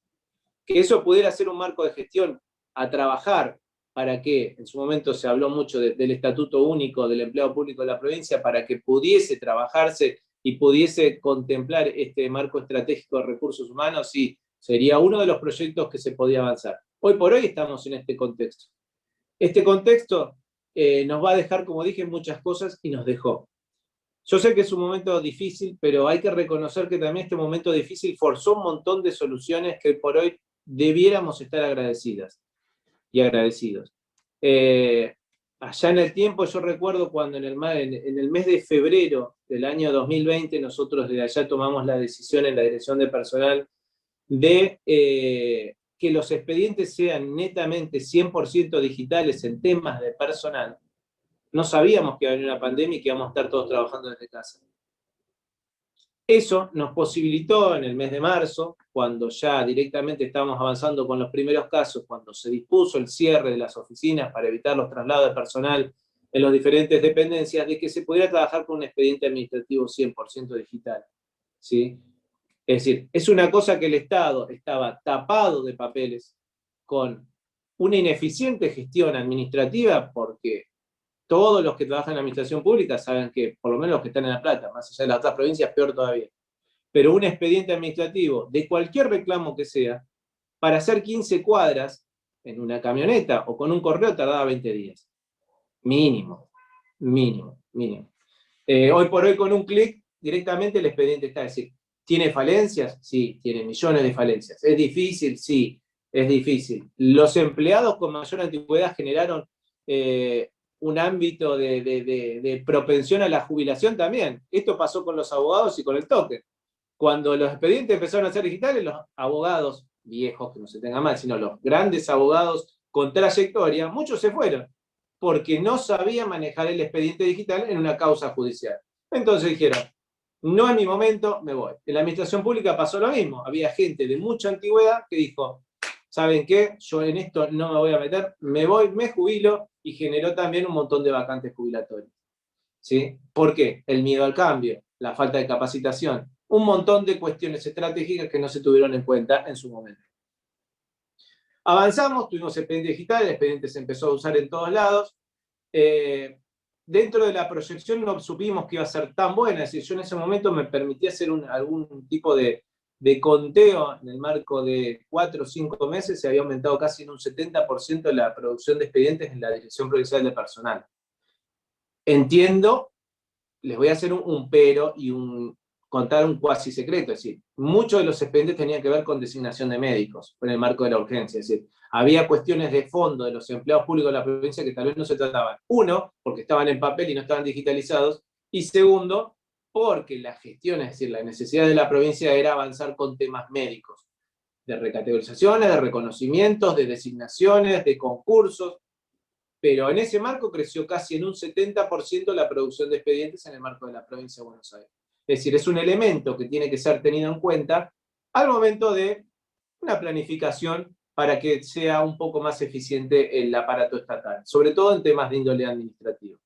Que eso pudiera ser un marco de gestión a trabajar para que, en su momento se habló mucho del Estatuto Único del Empleado Público de la provincia, para que pudiese trabajarse y pudiese contemplar este marco estratégico de recursos humanos, sí, sería uno de los proyectos que se podía avanzar. Hoy por hoy estamos en este contexto. Este contexto nos va a dejar, como dije, muchas cosas, y nos dejó. Yo sé que es un momento difícil, pero hay que reconocer que también este momento difícil forzó un montón de soluciones que por hoy debiéramos estar agradecidas y agradecidos. Allá en el tiempo, yo recuerdo cuando en el mes de febrero del año 2020, nosotros de allá tomamos la decisión en la dirección de personal de que los expedientes sean netamente 100% digitales en temas de personal. No sabíamos que iba a haber una pandemia y que íbamos a estar todos trabajando desde casa. Eso nos posibilitó en el mes de marzo, cuando ya directamente estábamos avanzando con los primeros casos, cuando se dispuso el cierre de las oficinas para evitar los traslados de personal en las diferentes dependencias, de que se pudiera trabajar con un expediente administrativo 100% digital, ¿sí? Es decir, es una cosa que el Estado estaba tapado de papeles, con una ineficiente gestión administrativa, porque todos los que trabajan en la administración pública saben que, por lo menos los que están en La Plata, más allá de las otras provincias, peor todavía. Pero un expediente administrativo, de cualquier reclamo que sea, para hacer 15 cuadras en una camioneta o con un correo tardaba 20 días. Mínimo, mínimo, mínimo. Hoy por hoy con un clic directamente el expediente está. Es decir, ¿tiene falencias? Sí, tiene millones de falencias. ¿Es difícil? Sí, es difícil. Los empleados con mayor antigüedad generaron un ámbito de propensión a la jubilación también. Esto pasó con los abogados y con el token. Cuando los expedientes empezaron a ser digitales, los abogados viejos, que no se tenga mal, sino los grandes abogados con trayectoria, muchos se fueron, porque no sabían manejar el expediente digital en una causa judicial. Entonces dijeron, no es mi momento, me voy. En la administración pública pasó lo mismo. Había gente de mucha antigüedad que dijo, ¿saben qué? Yo en esto no me voy a meter, me voy, me jubilo, y generó también un montón de vacantes jubilatorias. ¿Sí? ¿Por qué? El miedo al cambio, la falta de capacitación, un montón de cuestiones estratégicas que no se tuvieron en cuenta en su momento. Avanzamos, tuvimos expediente digital, el expediente se empezó a usar en todos lados. Dentro de la proyección no supimos que iba a ser tan buena, es decir, yo en ese momento me permití hacer algún tipo de conteo en el marco de 4 o 5 meses, se había aumentado casi en un 70% la producción de expedientes en la Dirección Provincial de Personal. Entiendo, les voy a hacer un pero y contar un cuasi secreto, es decir, muchos de los expedientes tenían que ver con designación de médicos, en el marco de la urgencia, es decir, había cuestiones de fondo de los empleados públicos de la provincia que tal vez no se trataban. Uno, porque estaban en papel y no estaban digitalizados, y segundo, porque la gestión, es decir, la necesidad de la provincia era avanzar con temas médicos, de recategorizaciones, de reconocimientos, de designaciones, de concursos, pero en ese marco creció casi en un 70% la producción de expedientes en el marco de la provincia de Buenos Aires. Es decir, es un elemento que tiene que ser tenido en cuenta al momento de una planificación para que sea un poco más eficiente el aparato estatal, sobre todo en temas de índole administrativo.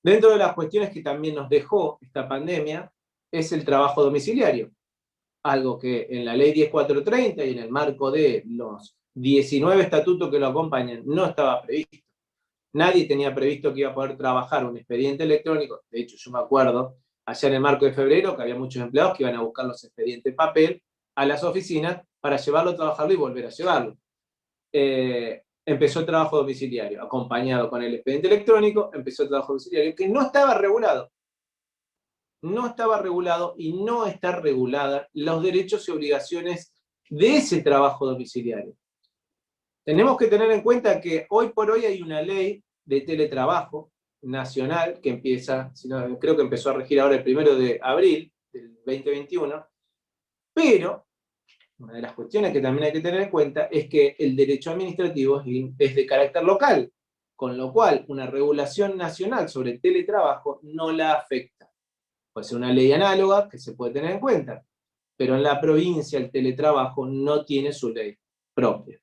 Dentro de las cuestiones que también nos dejó esta pandemia es el trabajo domiciliario, algo que en la ley 10430 y en el marco de los 19 estatutos que lo acompañan no estaba previsto. Nadie tenía previsto que iba a poder trabajar un expediente electrónico. De hecho, yo me acuerdo, allá en el marco de febrero, que había muchos empleados que iban a buscar los expedientes papel a las oficinas para llevarlo a trabajarlo y volver a llevarlo. Empezó el trabajo domiciliario, acompañado con el expediente electrónico, empezó el trabajo domiciliario, que no estaba regulado. No estaba regulado y no está regulada los derechos y obligaciones de ese trabajo domiciliario. Tenemos que tener en cuenta que hoy por hoy hay una ley de teletrabajo nacional que empieza, creo que empezó a regir ahora el 1 de abril del 2021, pero una de las cuestiones que también hay que tener en cuenta es que el derecho administrativo es de carácter local, con lo cual una regulación nacional sobre el teletrabajo no la afecta. Puede ser una ley análoga que se puede tener en cuenta, pero en la provincia el teletrabajo no tiene su ley propia.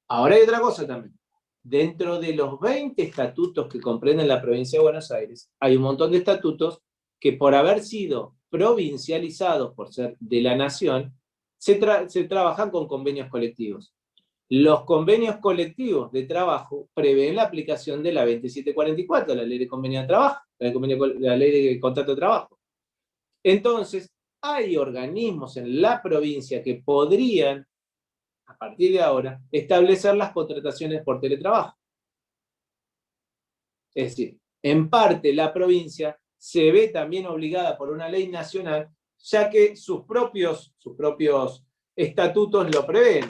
Ahora hay otra cosa también. Dentro de los 20 estatutos que comprenden la provincia de Buenos Aires, hay un montón de estatutos que por haber sido provincializados, por ser de la nación, se trabajan con convenios colectivos. Los convenios colectivos de trabajo prevén la aplicación de la 2744, la ley de convenio de trabajo, la ley de contrato de trabajo. Entonces, hay organismos en la provincia que podrían, a partir de ahora, establecer las contrataciones por teletrabajo. Es decir, en parte la provincia se ve también obligada por una ley nacional, ya que sus propios estatutos lo prevén.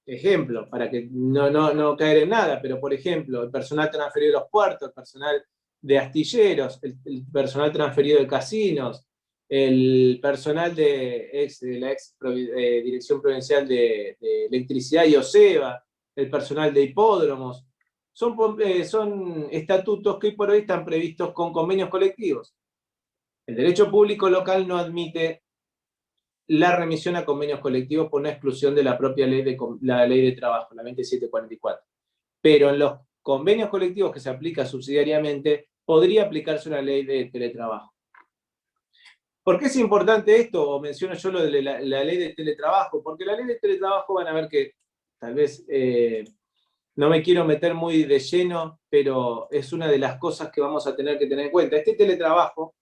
Ejemplo, para que no caer en nada, pero por ejemplo, el personal transferido de los puertos, el personal de astilleros, el personal transferido de casinos, el personal de la ex Dirección Provincial de Electricidad y OSEBA, el personal de hipódromos, son estatutos que hoy por hoy están previstos con convenios colectivos. El derecho público local no admite la remisión a convenios colectivos por una exclusión de la propia ley de trabajo, la 2744. Pero en los convenios colectivos que se aplica subsidiariamente, podría aplicarse una ley de teletrabajo. ¿Por qué es importante esto? O menciono yo lo de la ley de teletrabajo, porque la ley de teletrabajo van a ver que tal vez no me quiero meter muy de lleno, pero es una de las cosas que vamos a tener que tener en cuenta. Este teletrabajo,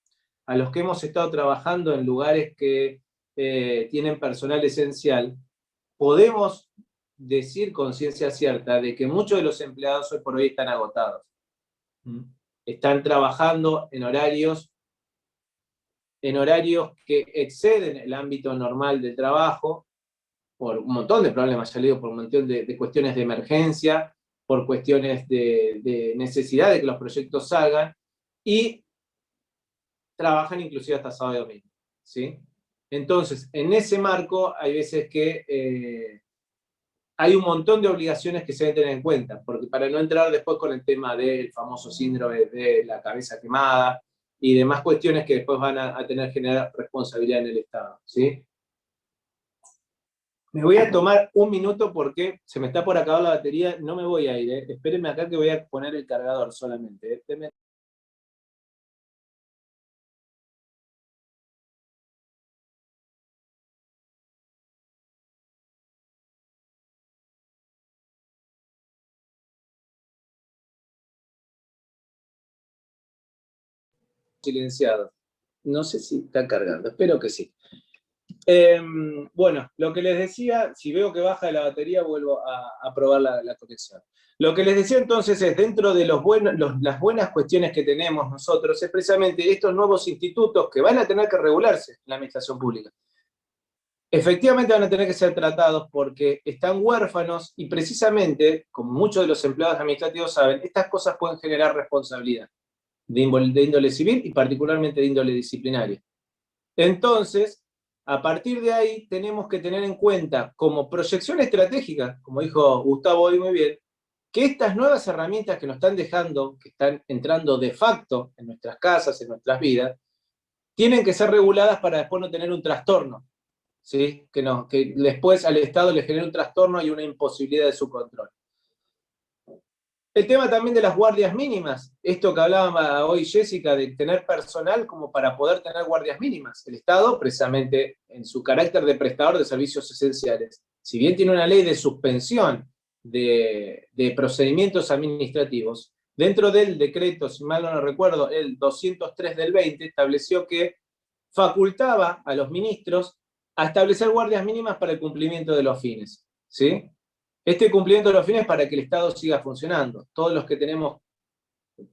a los que hemos estado trabajando en lugares que tienen personal esencial, podemos decir con ciencia cierta de que muchos de los empleados hoy por hoy están agotados. Están trabajando en horarios que exceden el ámbito normal del trabajo, por un montón de problemas, ya le digo, por un montón de cuestiones de emergencia, por cuestiones de necesidad de que los proyectos salgan, y trabajan inclusive hasta sábado y domingo, ¿sí? Entonces, en ese marco, hay veces que hay un montón de obligaciones que se deben tener en cuenta, porque para no entrar después con el tema del famoso síndrome de la cabeza quemada, y demás cuestiones que después van a tener que generar responsabilidad en el Estado, ¿sí? Me voy a tomar un minuto porque se me está por acabar la batería, no me voy a ir, espérenme acá que voy a poner el cargador solamente. Silenciado. No sé si está cargando, espero que sí. Bueno, lo que les decía, si veo que baja la batería, vuelvo a probar la conexión. Lo que les decía entonces es, dentro de las buenas cuestiones que tenemos nosotros, es precisamente estos nuevos institutos que van a tener que regularse en la administración pública. Efectivamente van a tener que ser tratados porque están huérfanos y precisamente, como muchos de los empleados administrativos saben, estas cosas pueden generar responsabilidad de índole civil y particularmente de índole disciplinaria. Entonces, a partir de ahí tenemos que tener en cuenta como proyección estratégica, como dijo Gustavo hoy muy bien, que estas nuevas herramientas que nos están dejando, que están entrando de facto en nuestras casas, en nuestras vidas, tienen que ser reguladas para después no tener un trastorno, ¿sí? Que después al Estado le genere un trastorno y una imposibilidad de su control. El tema también de las guardias mínimas, esto que hablaba hoy Jessica, de tener personal como para poder tener guardias mínimas. El Estado, precisamente en su carácter de prestador de servicios esenciales, si bien tiene una ley de suspensión de procedimientos administrativos, dentro del decreto, si mal no recuerdo, el 203 del 20, estableció que facultaba a los ministros a establecer guardias mínimas para el cumplimiento de los fines, ¿sí? Este cumplimiento de los fines para que el Estado siga funcionando. Todos los que tenemos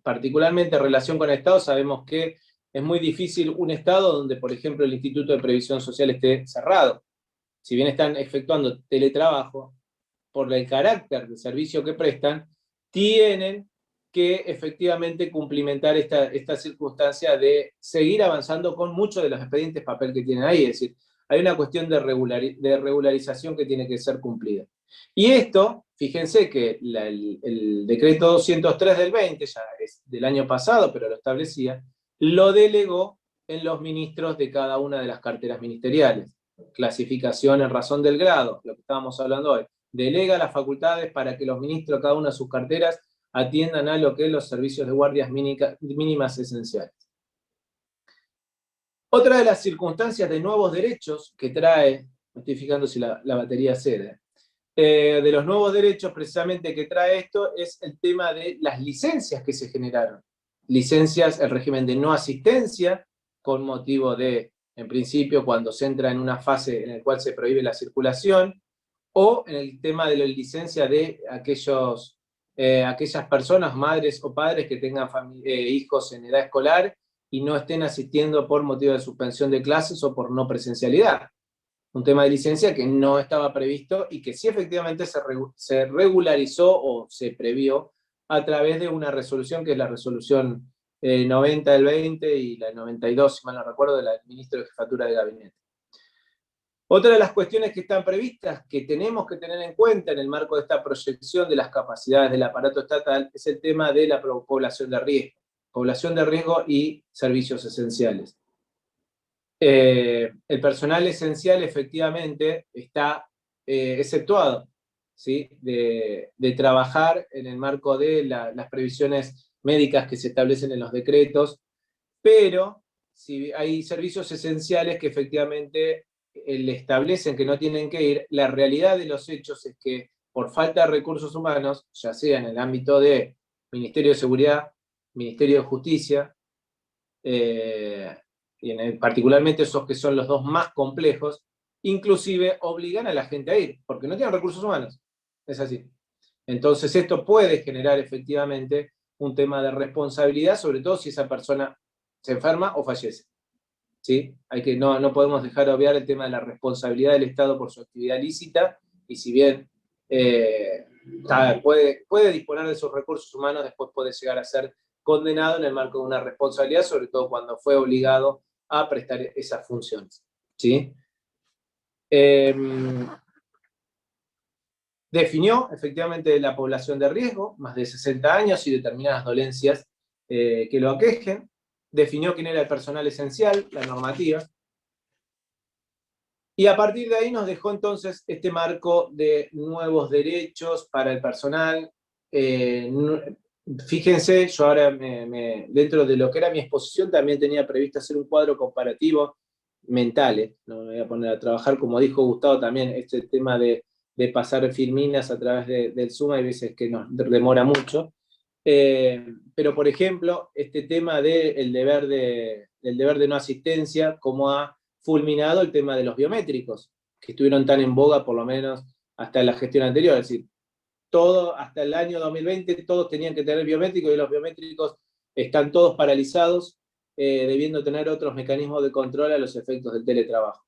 particularmente relación con el Estado sabemos que es muy difícil un Estado donde, por ejemplo, el Instituto de Previsión Social esté cerrado. Si bien están efectuando teletrabajo, por el carácter de servicio que prestan, tienen que efectivamente cumplimentar esta circunstancia de seguir avanzando con muchos de los expedientes papel que tienen ahí. Es decir, hay una cuestión de regularización que tiene que ser cumplida. Y esto, fíjense que el decreto 203 del 20, ya es del año pasado, pero lo establecía, lo delegó en los ministros de cada una de las carteras ministeriales. Clasificación en razón del grado, lo que estábamos hablando hoy. Delega las facultades para que los ministros, cada una de sus carteras, atiendan a lo que es los servicios de guardias mínimas esenciales. Otra de las circunstancias de nuevos derechos que trae, me estoy fijando si la batería cede, de los nuevos derechos precisamente que trae esto es el tema de las licencias que se generaron. Licencias, el régimen de no asistencia, con motivo de, en principio, cuando se entra en una fase en la cual se prohíbe la circulación, o en el tema de la licencia de aquellas personas, madres o padres que tengan hijos en edad escolar y no estén asistiendo por motivo de suspensión de clases o por no presencialidad. Un tema de licencia que no estaba previsto y que sí efectivamente se regularizó o se previó a través de una resolución que es la resolución 90 del 20 y la 92, si mal no recuerdo, del ministro de Jefatura de Gabinete. Otra de las cuestiones que están previstas, que tenemos que tener en cuenta en el marco de esta proyección de las capacidades del aparato estatal, es el tema de la población de riesgo y servicios esenciales. el personal esencial efectivamente está exceptuado, ¿sí? de trabajar en el marco de las previsiones médicas que se establecen en los decretos, pero si hay servicios esenciales que efectivamente le establecen que no tienen que ir, la realidad de los hechos es que por falta de recursos humanos, ya sea en el ámbito de Ministerio de Seguridad, Ministerio de Justicia, y particularmente esos que son los dos más complejos, inclusive obligan a la gente a ir, porque no tienen recursos humanos. Es así. Entonces esto puede generar efectivamente un tema de responsabilidad, sobre todo si esa persona se enferma o fallece. ¿Sí? No podemos dejar de obviar el tema de la responsabilidad del Estado por su actividad lícita, y si bien puede disponer de sus recursos humanos, después puede llegar a ser condenado en el marco de una responsabilidad, sobre todo cuando fue obligado a prestar esas funciones. ¿Sí? Definió efectivamente la población de riesgo, más de 60 años y determinadas dolencias que lo aquejen. Definió quién era el personal esencial, la normativa. Y a partir de ahí nos dejó entonces este marco de nuevos derechos para el personal. Fíjense, yo ahora dentro de lo que era mi exposición también tenía previsto hacer un cuadro comparativo mental. No me voy a poner a trabajar, como dijo Gustavo también, este tema de pasar filminas a través del Zoom, hay veces que nos demora mucho. Pero por ejemplo, este tema del deber de no asistencia, como ha fulminado el tema de los biométricos, que estuvieron tan en boga por lo menos hasta la gestión anterior. Es decir, hasta el año 2020 todos tenían que tener biométricos, y los biométricos están todos paralizados, debiendo tener otros mecanismos de control a los efectos del teletrabajo.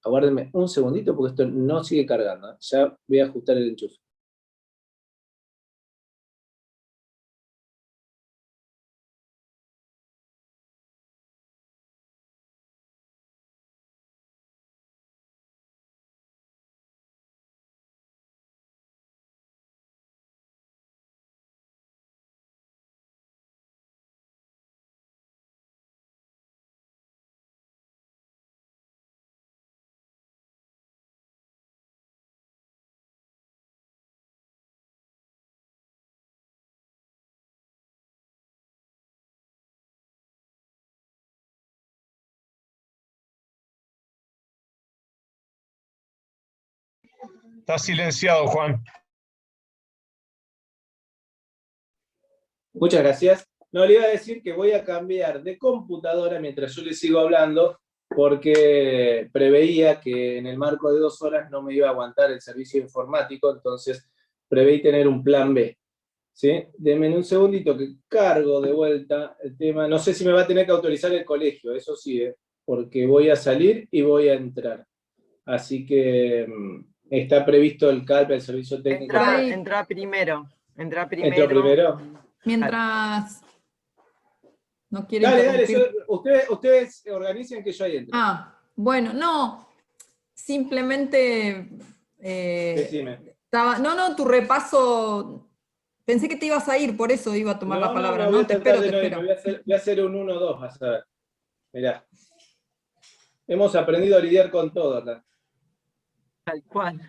Aguárdenme un segundito porque esto no sigue cargando, ¿eh? Ya voy a ajustar el enchufe. Está silenciado, Juan. Muchas gracias. No, le iba a decir que voy a cambiar de computadora mientras yo les sigo hablando, porque preveía que en el marco de 2 horas no me iba a aguantar el servicio informático, entonces preveí tener un plan B. ¿Sí? Denme un segundito que cargo de vuelta el tema. No sé si me va a tener que autorizar el colegio, eso sí, porque voy a salir y voy a entrar. Así que está previsto el CALP, el servicio técnico. Entra primero. ¿Entró primero? Mientras no quiero Dale, interrumpir. ustedes organicen que yo ahí entro. Bueno, no, simplemente tu repaso, pensé que te ibas a ir, por eso iba a tomar la palabra, ¿no? Te espero. Voy a hacer un 1-2, vas a ver. Mirá. Hemos aprendido a lidiar con todo acá. Tal cual.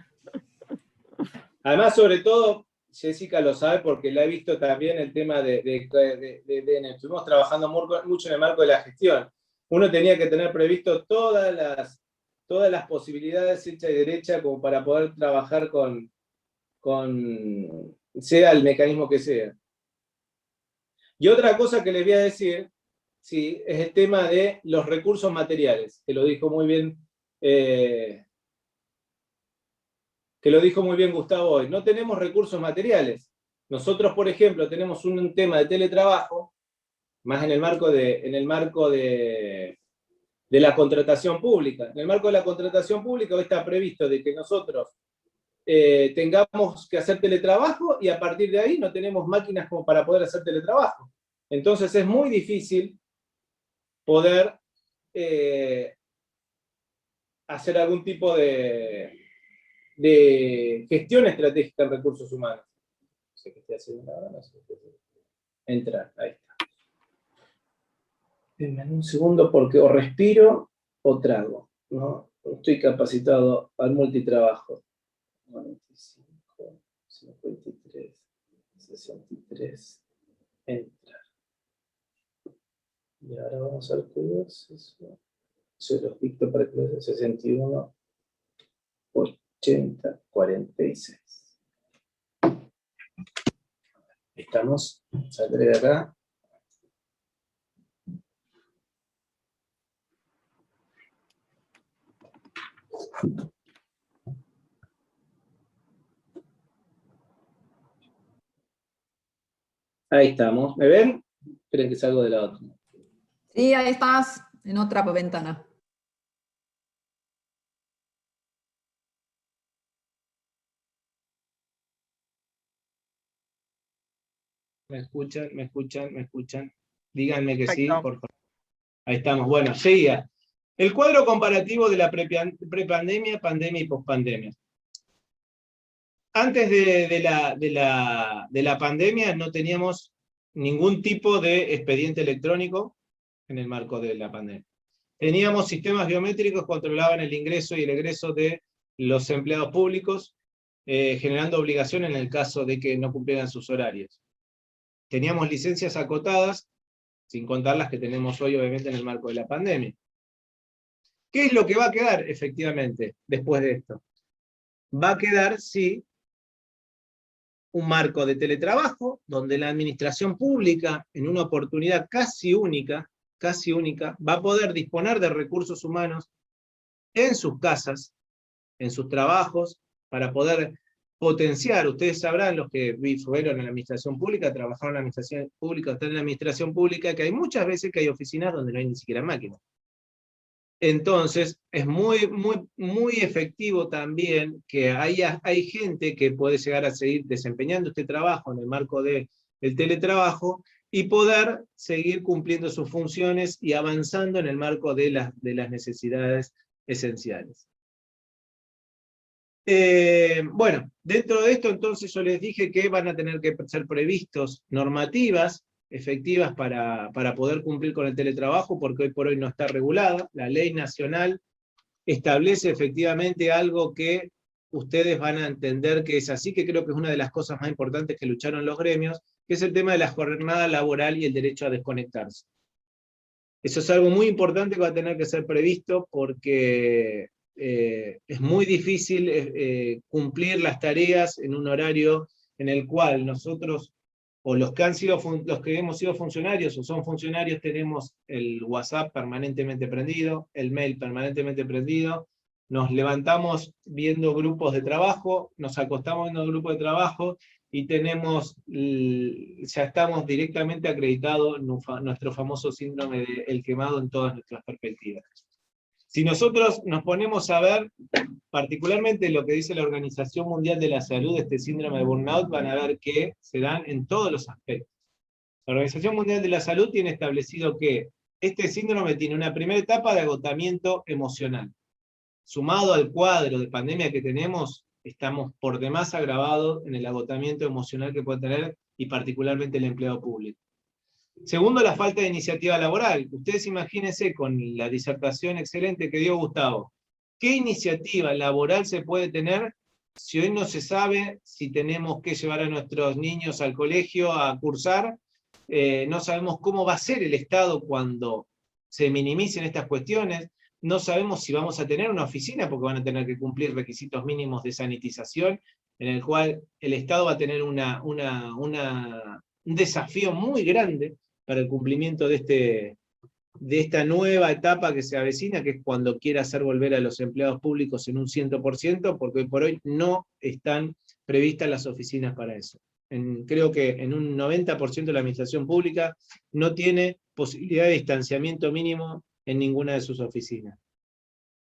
Además, sobre todo, Jessica lo sabe porque la he visto también el tema estuvimos trabajando mucho en el marco de la gestión. Uno tenía que tener previsto todas las posibilidades hechas y derechas como para poder trabajar con sea el mecanismo que sea. Y otra cosa que les voy a decir, sí, es el tema de los recursos materiales, que lo dijo muy bien Gustavo hoy. No tenemos recursos materiales. Nosotros, por ejemplo, tenemos un tema de teletrabajo, más en el marco de la contratación pública. En el marco de la contratación pública hoy está previsto de que nosotros tengamos que hacer teletrabajo, y a partir de ahí no tenemos máquinas como para poder hacer teletrabajo. Entonces es muy difícil poder hacer algún tipo de gestión estratégica en recursos humanos. No sé qué estoy haciendo ahora, no sé qué estoy haciendo. Entrar, ahí está. Denme un segundo porque o respiro o trago, ¿no? Estoy capacitado al multitrabajo. 95, 53, 63, entrar. Y ahora vamos al cuidados, eso. Se los dicto para que lo den 61, 80, 46. Estamos, saldré de acá. Ahí estamos, ¿me ven? Esperen que salgo de la otra. Sí, ahí estás, en otra ventana. ¿Me escuchan? ¿Me escuchan? ¿Me escuchan? Díganme que sí, Perfecto. por favor. Ahí estamos, bueno, seguía. El cuadro comparativo de la prepandemia, pandemia y pospandemia. Antes de la pandemia no teníamos ningún tipo de expediente electrónico en el marco de la pandemia. Teníamos sistemas biométricos que controlaban el ingreso y el egreso de los empleados públicos, generando obligación en el caso de que no cumplieran sus horarios. Teníamos licencias acotadas, sin contar las que tenemos hoy, obviamente, en el marco de la pandemia. ¿Qué es lo que va a quedar, efectivamente, después de esto? Va a quedar, sí, un marco de teletrabajo, donde la administración pública, en una oportunidad casi única, va a poder disponer de recursos humanos en sus casas, en sus trabajos, para poder potenciar. Ustedes sabrán, los que fueron en la administración pública, trabajaron en la administración pública, están en la administración pública, que hay muchas veces que hay oficinas donde no hay ni siquiera máquinas. Entonces, es muy, muy, muy efectivo también que hay gente que puede llegar a seguir desempeñando este trabajo en el marco del teletrabajo y poder seguir cumpliendo sus funciones y avanzando en el marco de las necesidades esenciales. Bueno, dentro de esto entonces yo les dije que van a tener que ser previstos normativas efectivas para poder cumplir con el teletrabajo, porque hoy por hoy no está regulada. La ley nacional establece efectivamente algo que ustedes van a entender que es así, que creo que es una de las cosas más importantes que lucharon los gremios, que es el tema de la jornada laboral y el derecho a desconectarse. Eso es algo muy importante que va a tener que ser previsto porque es muy difícil cumplir las tareas en un horario en el cual nosotros, o los que hemos sido funcionarios o son funcionarios, tenemos el WhatsApp permanentemente prendido, el mail permanentemente prendido, nos levantamos viendo grupos de trabajo, nos acostamos viendo grupos de trabajo, y ya estamos directamente acreditados nuestro famoso síndrome del quemado en todas nuestras perspectivas. Si nosotros nos ponemos a ver, particularmente lo que dice la Organización Mundial de la Salud, este síndrome de burnout, van a ver que se dan en todos los aspectos. La Organización Mundial de la Salud tiene establecido que este síndrome tiene una primera etapa de agotamiento emocional. Sumado al cuadro de pandemia que tenemos, estamos por demás agravados en el agotamiento emocional que puede tener, y particularmente el empleado público. Segundo, la falta de iniciativa laboral. Ustedes imagínense con la disertación excelente que dio Gustavo, ¿qué iniciativa laboral se puede tener si hoy no se sabe si tenemos que llevar a nuestros niños al colegio a cursar? No sabemos cómo va a ser el Estado cuando se minimicen estas cuestiones. No sabemos si vamos a tener una oficina, porque van a tener que cumplir requisitos mínimos de sanitización, en el cual el Estado va a tener un desafío muy grande para el cumplimiento de esta nueva etapa que se avecina, que es cuando quiera hacer volver a los empleados públicos en un 100%, porque hoy por hoy no están previstas las oficinas para eso. Creo que en un 90% de la administración pública no tiene posibilidad de distanciamiento mínimo en ninguna de sus oficinas.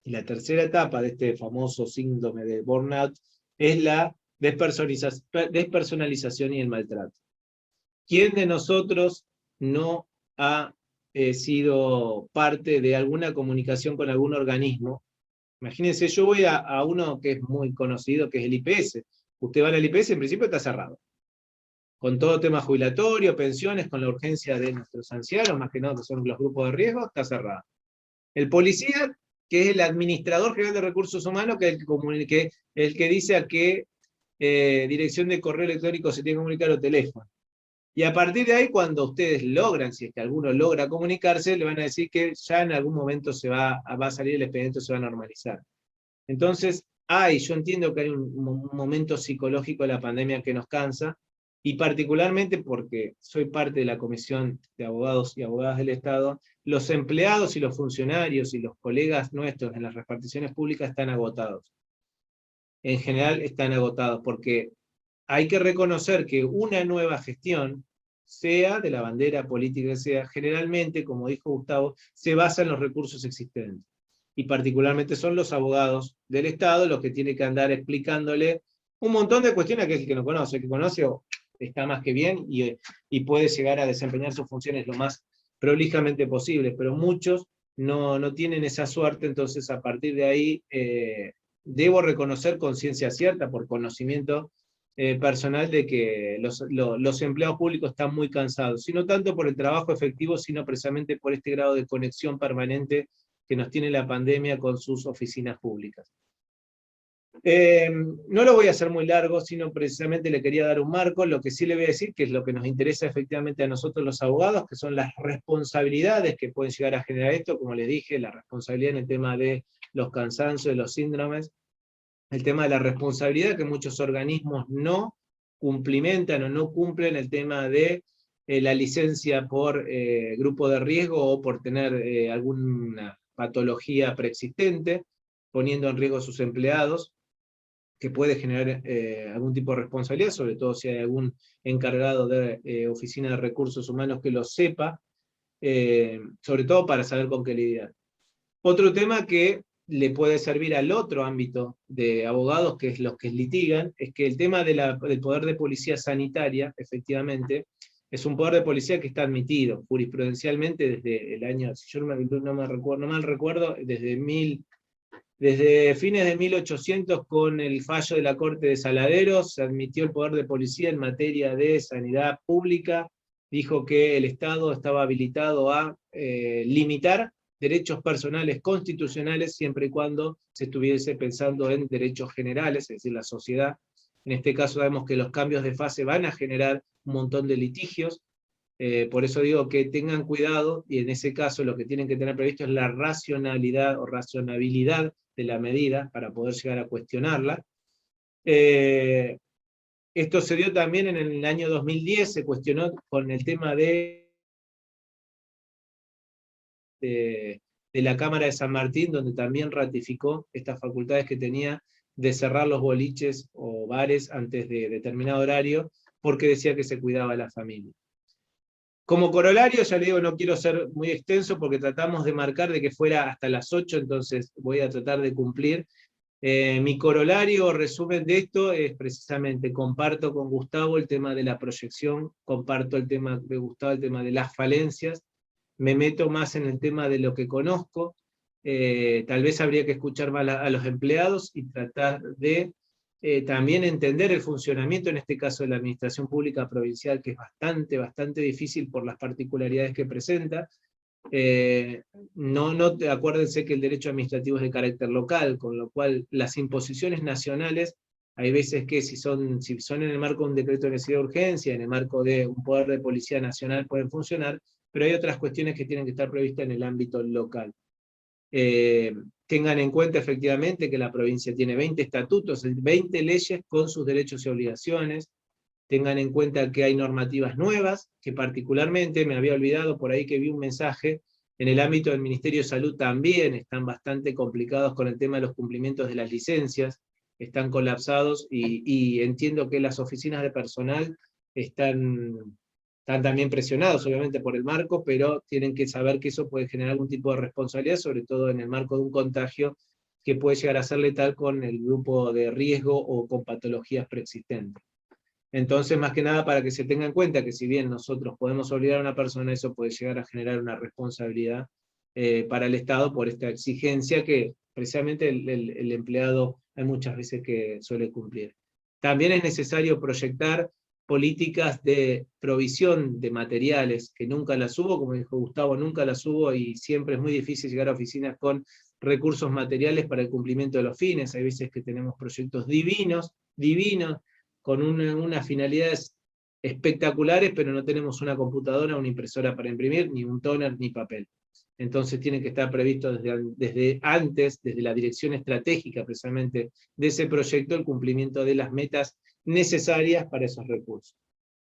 Y la tercera etapa de este famoso síndrome de burnout es la despersonalización y el maltrato. ¿Quién de nosotros no ha sido parte de alguna comunicación con algún organismo? Imagínense, yo voy a uno que es muy conocido, que es el IPS. Usted va al IPS, en principio está cerrado. con todo tema jubilatorio, pensiones, con la urgencia de nuestros ancianos, más que nada que son los grupos de riesgo, está cerrada. El policía, que es el administrador general de recursos humanos, que es el que dice a qué dirección de correo electrónico se tiene que comunicar o teléfono. Y a partir de ahí, cuando ustedes logran, si es que alguno logra comunicarse, le van a decir que ya en algún momento va a salir el expediente, se va a normalizar. Entonces, yo entiendo que hay un momento psicológico de la pandemia que nos cansa, y particularmente porque soy parte de la Comisión de Abogados y Abogadas del Estado, los empleados y los funcionarios y los colegas nuestros en las reparticiones públicas están agotados. En general están agotados, porque hay que reconocer que una nueva gestión, sea de la bandera política que sea, generalmente, como dijo Gustavo, se basa en los recursos existentes. Y particularmente son los abogados del Estado los que tienen que andar explicándole un montón de cuestiones que es el que no conoce. El que conoce está más que bien y puede llegar a desempeñar sus funciones lo más prolijamente posible, pero muchos no tienen esa suerte. Entonces a partir de ahí debo reconocer con ciencia cierta, por conocimiento personal, de que los empleados públicos están muy cansados, y no tanto por el trabajo efectivo, sino precisamente por este grado de conexión permanente que nos tiene la pandemia con sus oficinas públicas. No lo voy a hacer muy largo, sino precisamente le quería dar un marco. Lo que sí le voy a decir, que es lo que nos interesa efectivamente a nosotros los abogados, que son las responsabilidades que pueden llegar a generar esto, como les dije, la responsabilidad en el tema de los cansancios, de los síndromes, el tema de la responsabilidad que muchos organismos no cumplimentan o no cumplen, el tema de la licencia por grupo de riesgo o por tener alguna patología preexistente, poniendo en riesgo a sus empleados, que puede generar algún tipo de responsabilidad, sobre todo si hay algún encargado de oficina de recursos humanos que lo sepa, sobre todo para saber con qué lidiar. Otro tema que le puede servir al otro ámbito de abogados, que es los que litigan, es que el tema del poder de policía sanitaria, efectivamente, es un poder de policía que está admitido jurisprudencialmente desde el año, si yo no mal recuerdo, desde fines de 1800, con el fallo de la Corte de Saladeros, se admitió el poder de policía en materia de sanidad pública. Dijo que el Estado estaba habilitado a limitar derechos personales constitucionales, siempre y cuando se estuviese pensando en derechos generales, es decir, la sociedad. En este caso sabemos que los cambios de fase van a generar un montón de litigios, por eso digo que tengan cuidado, y en ese caso lo que tienen que tener previsto es la racionalidad o razonabilidad de la medida para poder llegar a cuestionarla. Esto se dio también en el año 2010, se cuestionó con el tema de la Cámara de San Martín, donde también ratificó estas facultades que tenía de cerrar los boliches o bares antes de determinado horario, porque decía que se cuidaba a la familia. Como corolario, ya le digo, no quiero ser muy extenso porque tratamos de marcar de que fuera hasta las 8, entonces voy a tratar de cumplir. Mi corolario o resumen de esto es precisamente, comparto con Gustavo el tema de la proyección, comparto el tema de Gustavo, el tema de las falencias, me meto más en el tema de lo que conozco, tal vez habría que escuchar más a los empleados y tratar de también entender el funcionamiento, en este caso de la administración pública provincial, que es bastante difícil por las particularidades que presenta. Acuérdense que el derecho administrativo es de carácter local, con lo cual las imposiciones nacionales, hay veces que si son en el marco de un decreto de necesidad de urgencia, en el marco de un poder de policía nacional pueden funcionar, pero hay otras cuestiones que tienen que estar previstas en el ámbito local. Tengan en cuenta efectivamente que la provincia tiene 20 estatutos, 20 leyes con sus derechos y obligaciones. Tengan en cuenta que hay normativas nuevas, que particularmente, me había olvidado por ahí que vi un mensaje, en el ámbito del Ministerio de Salud también están bastante complicados con el tema de los cumplimientos de las licencias, están colapsados, y entiendo que las oficinas de personal están también presionados obviamente por el marco, pero tienen que saber que eso puede generar algún tipo de responsabilidad, sobre todo en el marco de un contagio que puede llegar a ser letal con el grupo de riesgo o con patologías preexistentes. Entonces, más que nada, para que se tenga en cuenta que si bien nosotros podemos obligar a una persona, eso puede llegar a generar una responsabilidad para el Estado por esta exigencia que precisamente el empleado hay muchas veces que suele cumplir. También es necesario proyectar políticas de provisión de materiales, que nunca las hubo, como dijo Gustavo, nunca las hubo, y siempre es muy difícil llegar a oficinas con recursos materiales para el cumplimiento de los fines. Hay veces que tenemos proyectos divinos, con unas finalidades espectaculares, pero no tenemos una computadora, una impresora para imprimir, ni un tóner, ni papel. Entonces tiene que estar previsto desde antes, desde la dirección estratégica precisamente de ese proyecto, el cumplimiento de las metas necesarias para esos recursos.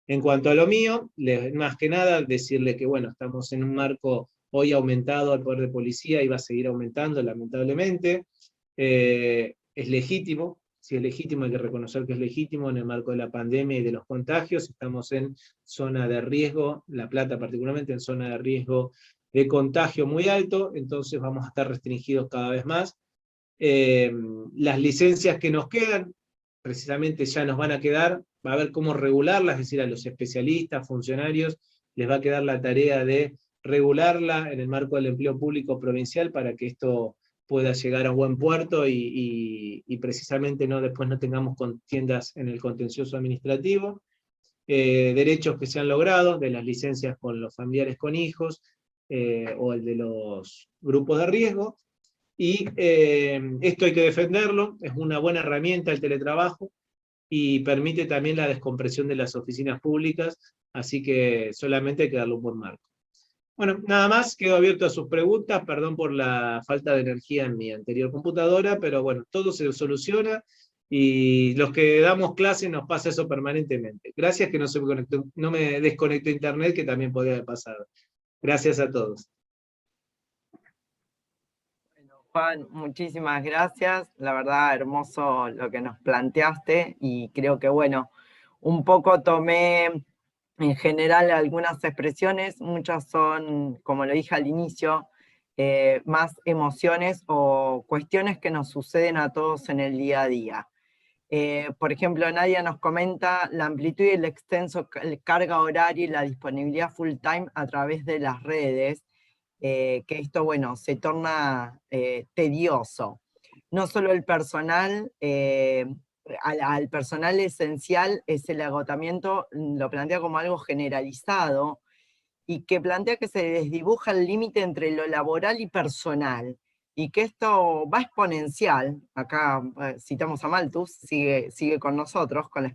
En cuanto a lo mío, más que nada decirle que bueno, estamos en un marco hoy aumentado al poder de policía y va a seguir aumentando lamentablemente. Es legítimo, si es legítimo hay que reconocer que es legítimo en el marco de la pandemia y de los contagios. Estamos en zona de riesgo, La Plata particularmente en zona de riesgo de contagio muy alto, entonces vamos a estar restringidos cada vez más. Las licencias que nos quedan, precisamente ya nos van a quedar, va a haber cómo regularlas, es decir, a los especialistas, funcionarios, les va a quedar la tarea de regularla en el marco del empleo público provincial para que esto pueda llegar a buen puerto y precisamente después no tengamos contiendas en el contencioso administrativo. Derechos que se han logrado, de las licencias con los familiares con hijos, o el de los grupos de riesgo, y esto hay que defenderlo, es una buena herramienta el teletrabajo, y permite también la descompresión de las oficinas públicas, así que solamente hay que darle un buen marco. Bueno, nada más, quedo abierto a sus preguntas, perdón por la falta de energía en mi anterior computadora, pero bueno, todo se soluciona, y los que damos clases nos pasa eso permanentemente. Gracias que no me desconectó internet, que también podía haber pasado. Gracias a todos. Bueno, Juan, muchísimas gracias. La verdad, hermoso lo que nos planteaste, y creo que, bueno, un poco tomé en general algunas expresiones, muchas son, como lo dije al inicio, más emociones o cuestiones que nos suceden a todos en el día a día. Por ejemplo, Nadia nos comenta la amplitud y el extenso carga horaria y la disponibilidad full time a través de las redes, que esto, bueno, se torna tedioso. No solo el personal, al personal esencial es el agotamiento, lo plantea como algo generalizado, y que plantea que se desdibuja el límite entre lo laboral y personal, y que esto va exponencial. Acá citamos a Malthus, sigue con nosotros, con la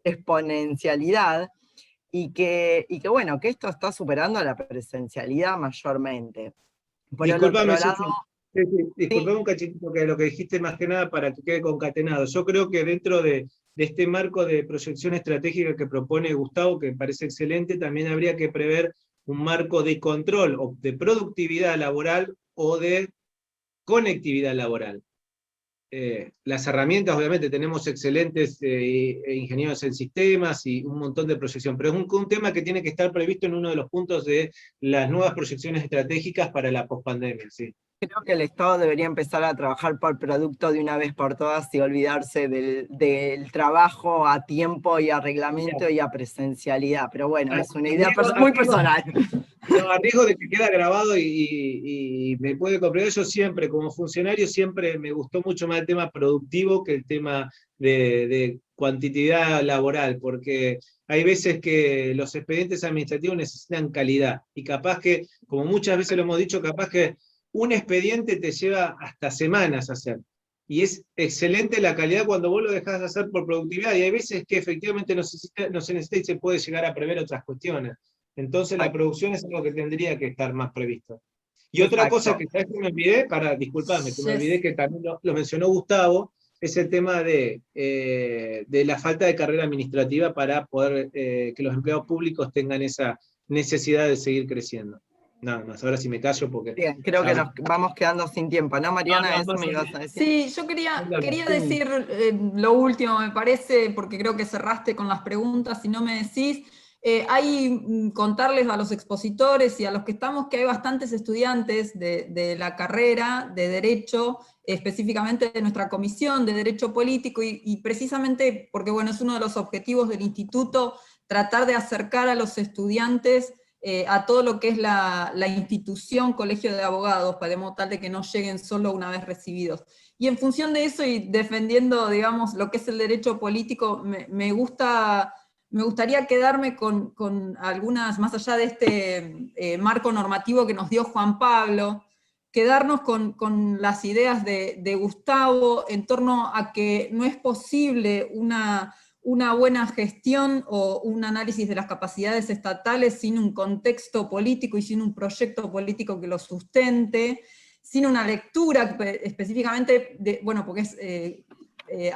exponencialidad, y que bueno, que esto está superando a la presencialidad mayormente. Por Disculpame, otro lado, disculpame un cachitito, que lo que dijiste más que nada para que quede concatenado. Yo creo que dentro de este marco de proyección estratégica que propone Gustavo, que me parece excelente, también habría que prever un marco de control o de productividad laboral o de conectividad laboral. Las herramientas, obviamente, tenemos excelentes ingenieros en sistemas y un montón de proyección, pero es un tema que tiene que estar previsto en uno de los puntos de las nuevas proyecciones estratégicas para la pospandemia, sí. Creo que el Estado debería empezar a trabajar por producto de una vez por todas y olvidarse del trabajo a tiempo y a reglamento y a presencialidad, pero bueno, es una idea muy personal. No, a riesgo de que queda grabado y me puede comprender, yo siempre, como funcionario, siempre me gustó mucho más el tema productivo que el tema de cuantitatividad laboral, porque hay veces que los expedientes administrativos necesitan calidad, y capaz que, como muchas veces lo hemos dicho, capaz que un expediente te lleva hasta semanas hacer, y es excelente la calidad cuando vos lo dejás de hacer por productividad, y hay veces que efectivamente no se necesita y se puede llegar a prever otras cuestiones. Entonces la producción es algo que tendría que estar más previsto. Y otra cosa que me olvidé, disculpame, que me olvidé, que también lo mencionó Gustavo, es el tema de la falta de carrera administrativa para poder que los empleados públicos tengan esa necesidad de seguir creciendo. Nada más, ahora sí me callo porque... Bien, creo que nos vamos quedando sin tiempo, ¿no, Mariana? Eso me ibas a decir. Sí, yo quería decir lo último, me parece, porque creo que cerraste con las preguntas, si no me decís. Hay contarles a los expositores y a los que estamos que hay bastantes estudiantes de la carrera de Derecho, específicamente de nuestra comisión de Derecho Político, y precisamente porque bueno, es uno de los objetivos del instituto tratar de acercar a los estudiantes a todo lo que es la institución Colegio de Abogados, para de modo tal de que no lleguen solo una vez recibidos. Y en función de eso, y defendiendo, digamos, lo que es el derecho político, me gustaría quedarme con algunas, más allá de este marco normativo que nos dio Juan Pablo, quedarnos con las ideas de Gustavo en torno a que no es posible una buena gestión o un análisis de las capacidades estatales sin un contexto político y sin un proyecto político que lo sustente, sin una lectura específicamente, bueno, porque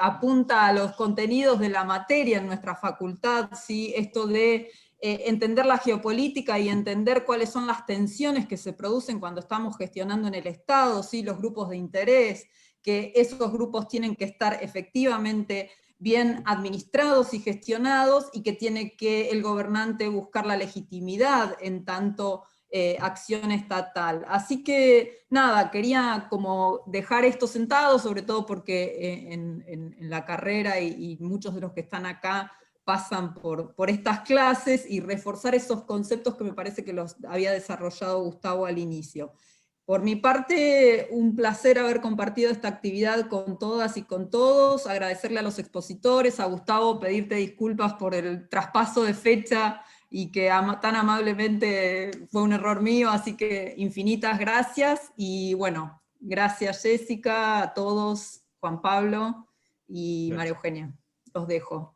apunta a los contenidos de la materia en nuestra facultad, ¿sí? Esto de entender la geopolítica y entender cuáles son las tensiones que se producen cuando estamos gestionando en el Estado, ¿sí? Los grupos de interés, que esos grupos tienen que estar efectivamente bien administrados y gestionados, y que tiene que el gobernante buscar la legitimidad en tanto acción estatal. Así que, nada, quería como dejar esto sentado, sobre todo porque en la carrera y muchos de los que están acá pasan por estas clases, y reforzar esos conceptos que me parece que los había desarrollado Gustavo al inicio. Por mi parte, un placer haber compartido esta actividad con todas y con todos, agradecerle a los expositores, a Gustavo pedirte disculpas por el traspaso de fecha y que tan amablemente fue un error mío, así que infinitas gracias, y bueno, gracias Jessica, a todos, Juan Pablo y María Eugenia. Los dejo.